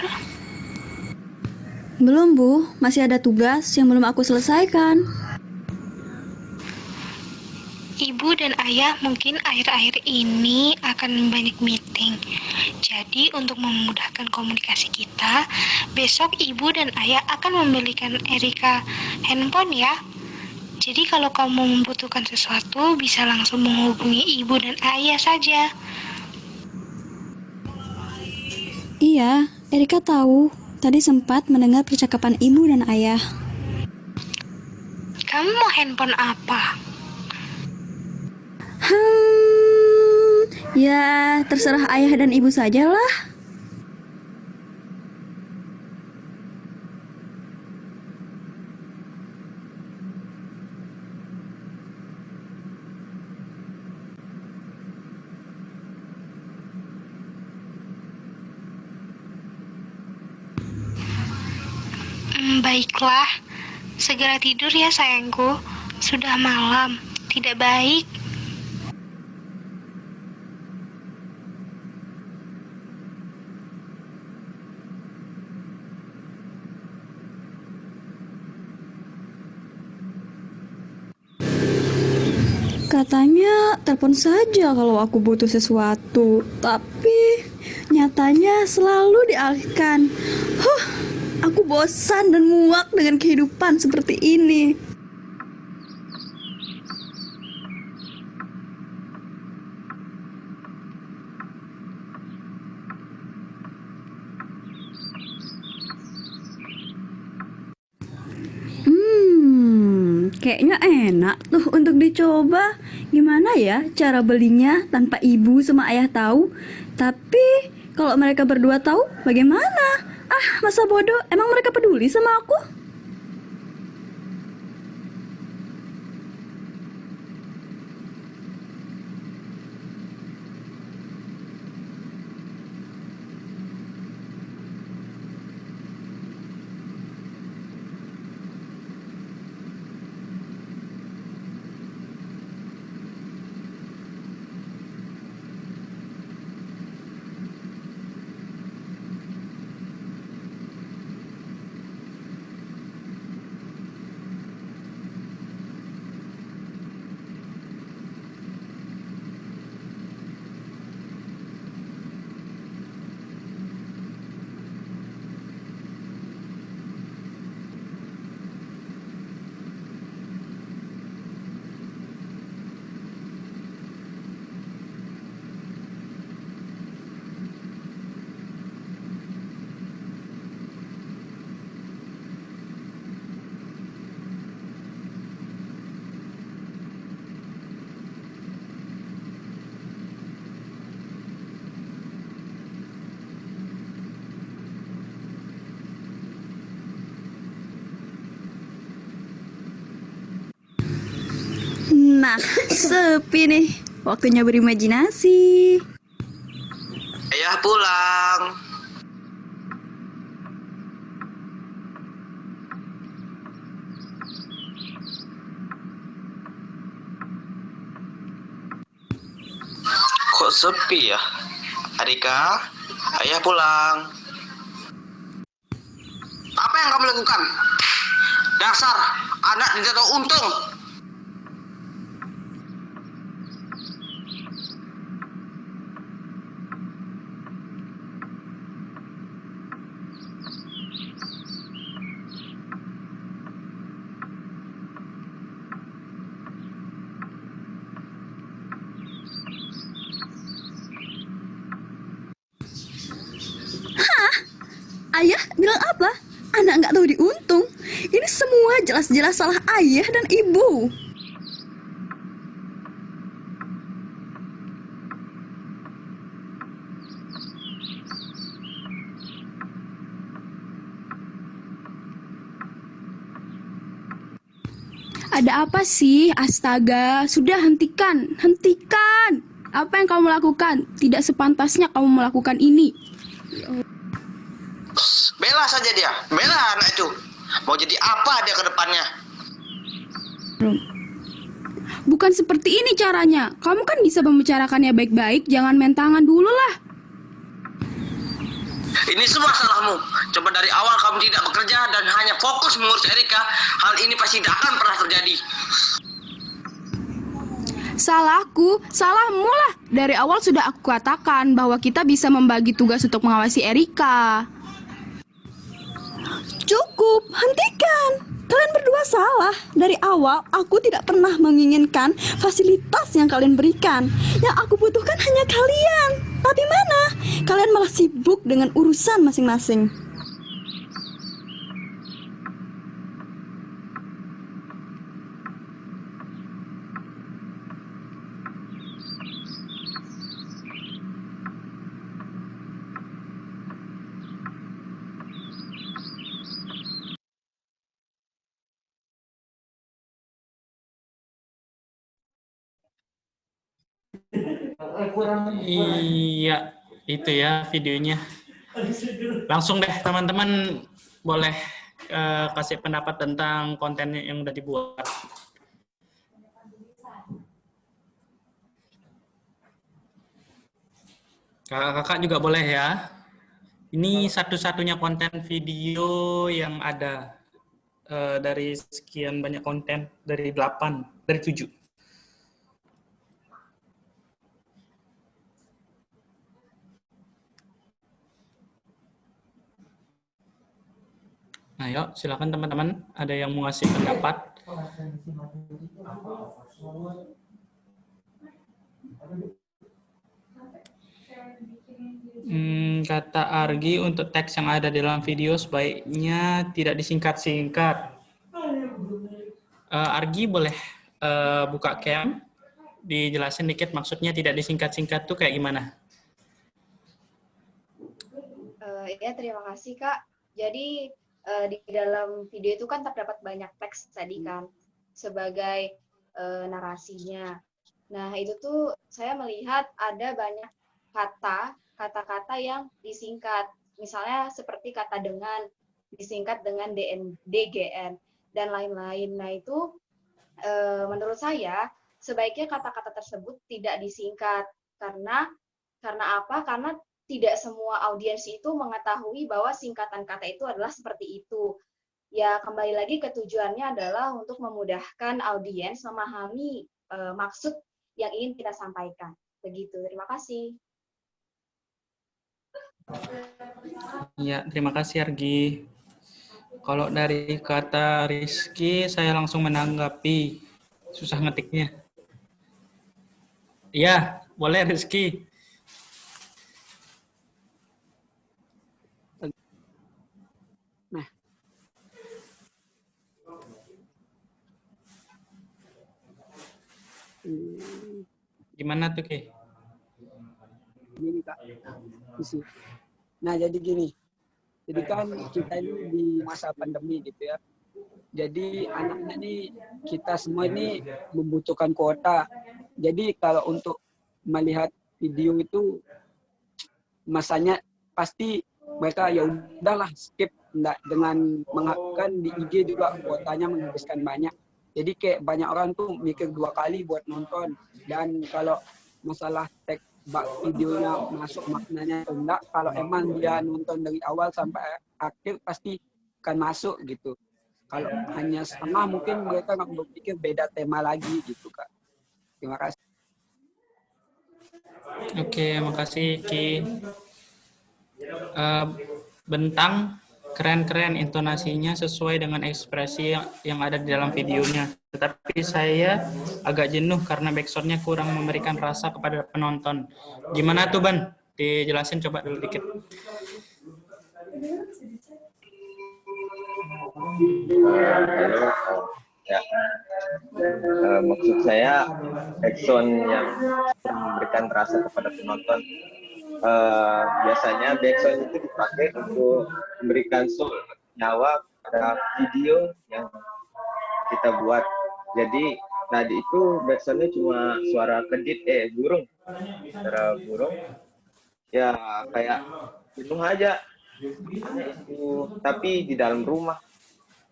Belum, Bu. Masih ada tugas yang belum aku selesaikan. Ibu dan ayah mungkin akhir-akhir ini akan banyak meeting. Jadi untuk memudahkan komunikasi kita, besok ibu dan ayah akan membelikan Erika handphone ya. Jadi kalau kamu membutuhkan sesuatu, bisa langsung menghubungi ibu dan ayah saja. Iya, Erika tahu. Tadi sempat mendengar percakapan ibu dan ayah. Kamu mau handphone apa? Ya terserah ayah dan ibu sajalah. Baiklah, segera tidur ya sayangku. Sudah malam, tidak baik. Katanya telepon saja kalau aku butuh sesuatu, tapi nyatanya selalu dialihkan. Aku bosan dan muak dengan kehidupan seperti ini. Kayaknya enak tuh untuk dicoba. Gimana ya cara belinya tanpa ibu sama ayah tahu? Tapi kalau mereka berdua tahu, bagaimana? Masa bodoh, emang mereka peduli sama aku? Nah, sepi nih. Waktunya berimajinasi. Ayah pulang. Kok sepi ya? Arika, ayah pulang. Apa yang kamu lakukan? Dasar anak tidak tahu untung. Hah? Ayah bilang apa? Anak nggak tahu diuntung. Ini semua jelas-jelas salah ayah dan ibu. Ada apa sih? Astaga, sudah hentikan, hentikan. Apa yang kamu lakukan? Tidak sepantasnya kamu melakukan ini. Bela saja dia, bela anak itu. Mau jadi apa dia ke depannya? Bukan seperti ini caranya. Kamu kan bisa membicarakannya baik-baik, jangan main tangan dulu lah. Ini semua salahmu. Coba dari awal kamu tidak bekerja dan hanya fokus mengurus Erika, hal ini pasti tidak akan pernah terjadi. Salahku, salahmu lah. Dari awal sudah aku katakan bahwa kita bisa membagi tugas untuk mengawasi Erika. Cukup, hentikan. Kalian berdua salah. Dari awal aku tidak pernah menginginkan fasilitas yang kalian berikan. Yang aku butuhkan hanya kalian. Tapi mana? Kalian malah sibuk dengan urusan masing-masing. Iya, itu ya videonya. Langsung deh teman-teman boleh kasih pendapat tentang konten yang udah dibuat. Kakak-kakak juga boleh ya. Ini satu-satunya konten video yang ada dari sekian banyak konten, dari 8, dari 7. Nah, yuk silakan teman-teman, ada yang mau ngasih pendapat? Kata Argi, untuk teks yang ada dalam video sebaiknya tidak disingkat-singkat. Argi boleh buka cam, dijelasin dikit maksudnya tidak disingkat-singkat tuh kayak gimana? Ya, terima kasih Kak. Jadi di dalam video itu kan terdapat banyak teks tadi kan sebagai narasinya. Nah, itu tuh saya melihat ada banyak kata-kata yang disingkat. Misalnya seperti kata dengan disingkat dengan DGN dan lain-lain. Nah, itu menurut saya sebaiknya kata-kata tersebut tidak disingkat karena apa? Karena tidak semua audiens itu mengetahui bahwa singkatan kata itu adalah seperti itu. Ya, kembali lagi ke tujuannya adalah untuk memudahkan audiens memahami maksud yang ingin kita sampaikan. Begitu, terima kasih. Ya, terima kasih Argi. Kalau dari kata Rizky, saya langsung menanggapi. Susah ngetiknya. Iya, boleh Rizky. Nah. Gimana tuh, Ki? Gini, Kak. Nah, jadi gini. Jadi kan kita ini di masa pandemi gitu ya. Jadi anaknya nih, kita semua ini membutuhkan kuota. Jadi kalau untuk melihat video itu masanya pasti mereka ya udahlah skip, enggak, dengan menghapuskan di IG juga kuotanya menghabiskan banyak. Jadi kayak banyak orang tuh mikir 2 kali buat nonton. Dan kalau masalah tag videonya masuk maknanya atau enggak, kalau emang dia nonton dari awal sampai akhir pasti akan masuk gitu. Kalau hanya setengah mungkin mereka nggak berpikir beda tema lagi gitu Kak. Terima kasih. Oke, makasih Ki. Bentang keren-keren intonasinya sesuai dengan ekspresi yang ada di dalam videonya. Tetapi saya agak jenuh karena backsound-nya kurang memberikan rasa kepada penonton. Gimana tuh Ban? Dijelasin coba dulu dikit. Ya. Maksud saya backsound yang memberikan rasa kepada penonton. Biasanya backsound itu dipakai untuk memberikan soul, nyawa pada video yang kita buat. Jadi tadi itu backsoundnya cuma suara kedip burung, suara burung. Ya kayak jenuh aja. Itu tapi di dalam rumah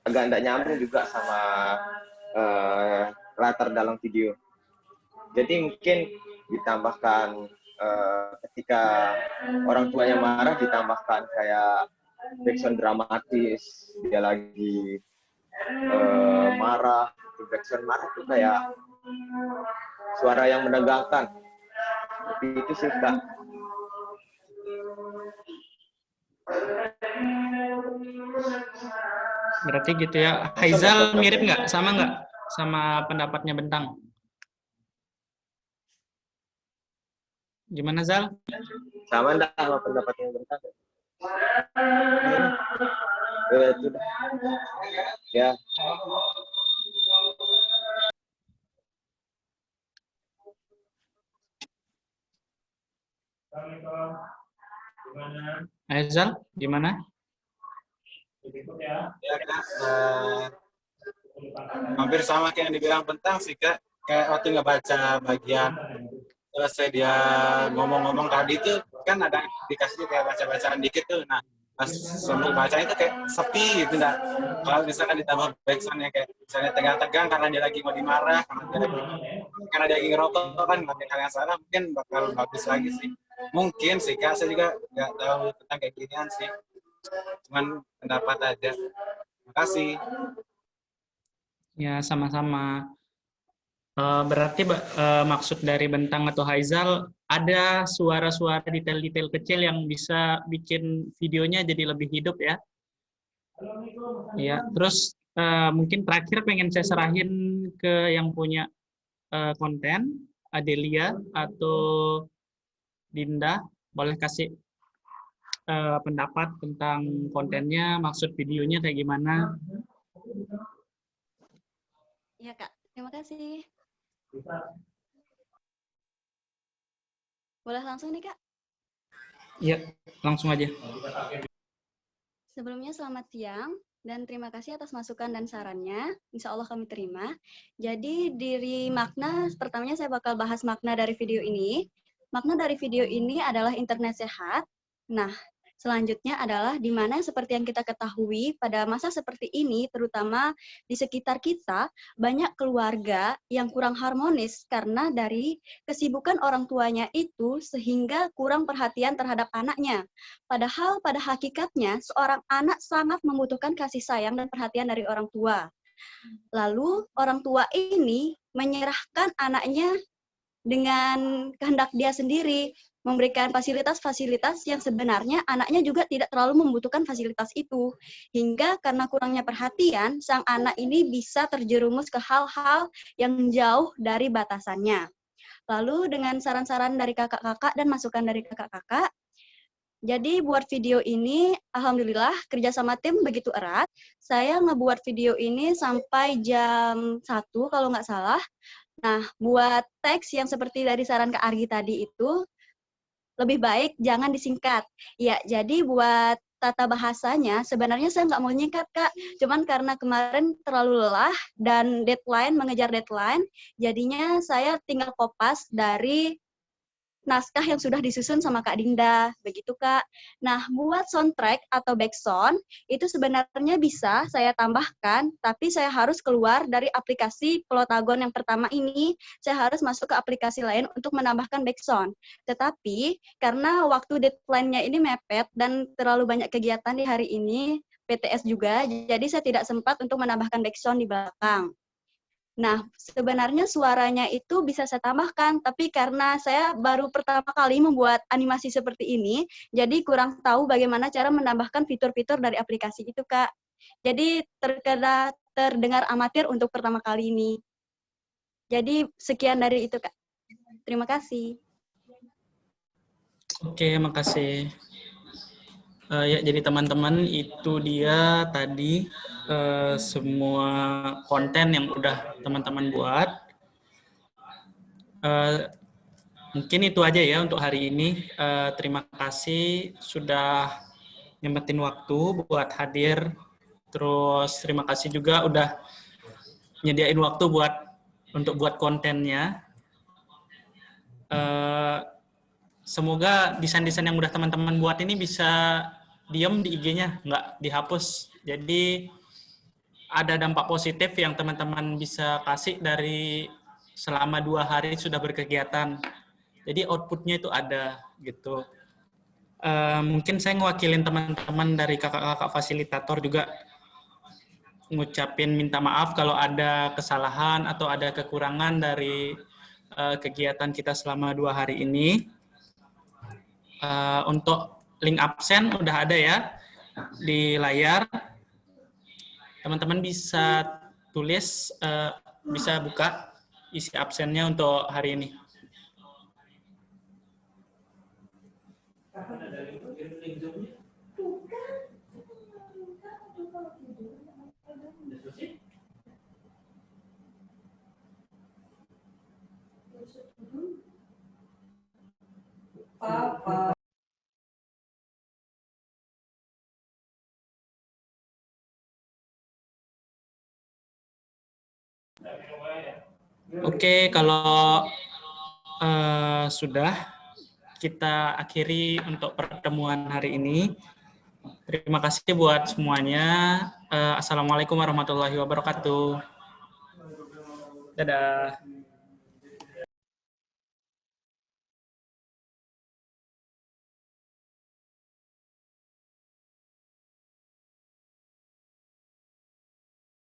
agak tidak nyambung juga sama latar dalam video. Jadi mungkin ditambahkan ketika orang tuanya marah, ditambahkan kayak backsound dramatis, dia lagi marah, backsound marah itu kayak suara yang menegangkan. Seperti itu sih Kak. Berarti gitu ya. Haizal mirip nggak? Sama pendapatnya Bentang? Gimana Zal? Sama enggak sama pendapatnya Bentang? Itu dah. Ya. Haizal, gimana? Ya Kak, hampir sama kayak yang dibilang Bentang sih Kak. Kayak waktu ngebaca bagian selesai dia ngomong-ngomong tadi tuh kan ada dikasih kayak baca-bacaan dikit tuh. Nah pas sambil baca itu kayak sepi gitu. Nah kalau misalkan ditambah backsoundnya kayak misalnya tegang-tegang karena dia lagi mau dimarah, karena dia lagi ngerokok kan hal yang salah, mungkin bakal bagus lagi sih. Mungkin sih Kak, saya juga nggak tahu tentang kayak ginian sih. Cuman pendapat aja. Terima kasih. Ya, sama-sama. Berarti maksud dari Bentang atau Haizal, ada suara-suara detail-detail kecil yang bisa bikin videonya jadi lebih hidup ya. Ya, terus mungkin terakhir pengen saya serahin ke yang punya konten, Adelia atau Dinda, boleh kasih pendapat tentang kontennya, maksud videonya kayak gimana? Iya Kak, terima kasih. Boleh langsung nih Kak? Iya, langsung aja. Sebelumnya selamat siang dan terima kasih atas masukan dan sarannya. Insya Allah kami terima. Jadi dari makna, pertamanya saya bakal bahas makna dari video ini. Makna dari video ini adalah internet sehat. Nah, selanjutnya adalah di mana seperti yang kita ketahui pada masa seperti ini, terutama di sekitar kita, banyak keluarga yang kurang harmonis karena dari kesibukan orang tuanya itu sehingga kurang perhatian terhadap anaknya. Padahal pada hakikatnya seorang anak sangat membutuhkan kasih sayang dan perhatian dari orang tua. Lalu orang tua ini menyerahkan anaknya dengan kehendak dia sendiri, memberikan fasilitas-fasilitas yang sebenarnya anaknya juga tidak terlalu membutuhkan fasilitas itu. Hingga karena kurangnya perhatian, sang anak ini bisa terjerumus ke hal-hal yang jauh dari batasannya. Lalu dengan saran-saran dari kakak-kakak dan masukan dari kakak-kakak, jadi buat video ini, alhamdulillah kerjasama tim begitu erat. Saya ngebuat video ini sampai jam 1 kalau nggak salah. Nah, buat teks yang seperti dari saran Kak Argi tadi itu, lebih baik jangan disingkat. Ya, jadi buat tata bahasanya sebenarnya saya nggak mau nyikat, Kak. Cuman karena kemarin terlalu lelah dan mengejar deadline, jadinya saya tinggal kopas dari naskah yang sudah disusun sama Kak Dinda, begitu Kak. Nah, buat soundtrack atau backsound, itu sebenarnya bisa saya tambahkan, tapi saya harus keluar dari aplikasi Plotagon yang pertama ini, saya harus masuk ke aplikasi lain untuk menambahkan backsound. Tetapi, karena waktu deadline-nya ini mepet dan terlalu banyak kegiatan di hari ini, PTS juga, jadi saya tidak sempat untuk menambahkan backsound di belakang. Nah, sebenarnya suaranya itu bisa saya tambahkan, tapi karena saya baru pertama kali membuat animasi seperti ini, jadi kurang tahu bagaimana cara menambahkan fitur-fitur dari aplikasi itu, Kak. Jadi terdengar amatir untuk pertama kali ini. Jadi sekian dari itu, Kak. Terima kasih. Oke, makasih. Ya, jadi teman-teman itu dia tadi semua konten yang udah teman-teman buat. Mungkin itu aja ya untuk hari ini. Terima kasih sudah nyempetin waktu buat hadir. Terus terima kasih juga udah nyediain waktu untuk buat kontennya. Semoga desain-desain yang udah teman-teman buat ini bisa diem di IG-nya, nggak dihapus. Jadi ada dampak positif yang teman-teman bisa kasih dari selama 2 hari sudah berkegiatan. Jadi outputnya itu ada gitu. Mungkin saya ngewakilin teman-teman dari kakak-kakak fasilitator juga ngucapin minta maaf kalau ada kesalahan atau ada kekurangan dari kegiatan kita selama 2 hari ini. Untuk link absen udah ada ya di layar. Teman-teman bisa tulis, bisa buka isi absennya untuk hari ini. Oke, kalau sudah, kita akhiri untuk pertemuan hari ini. Terima kasih buat semuanya. Assalamualaikum warahmatullahi wabarakatuh. Dadah.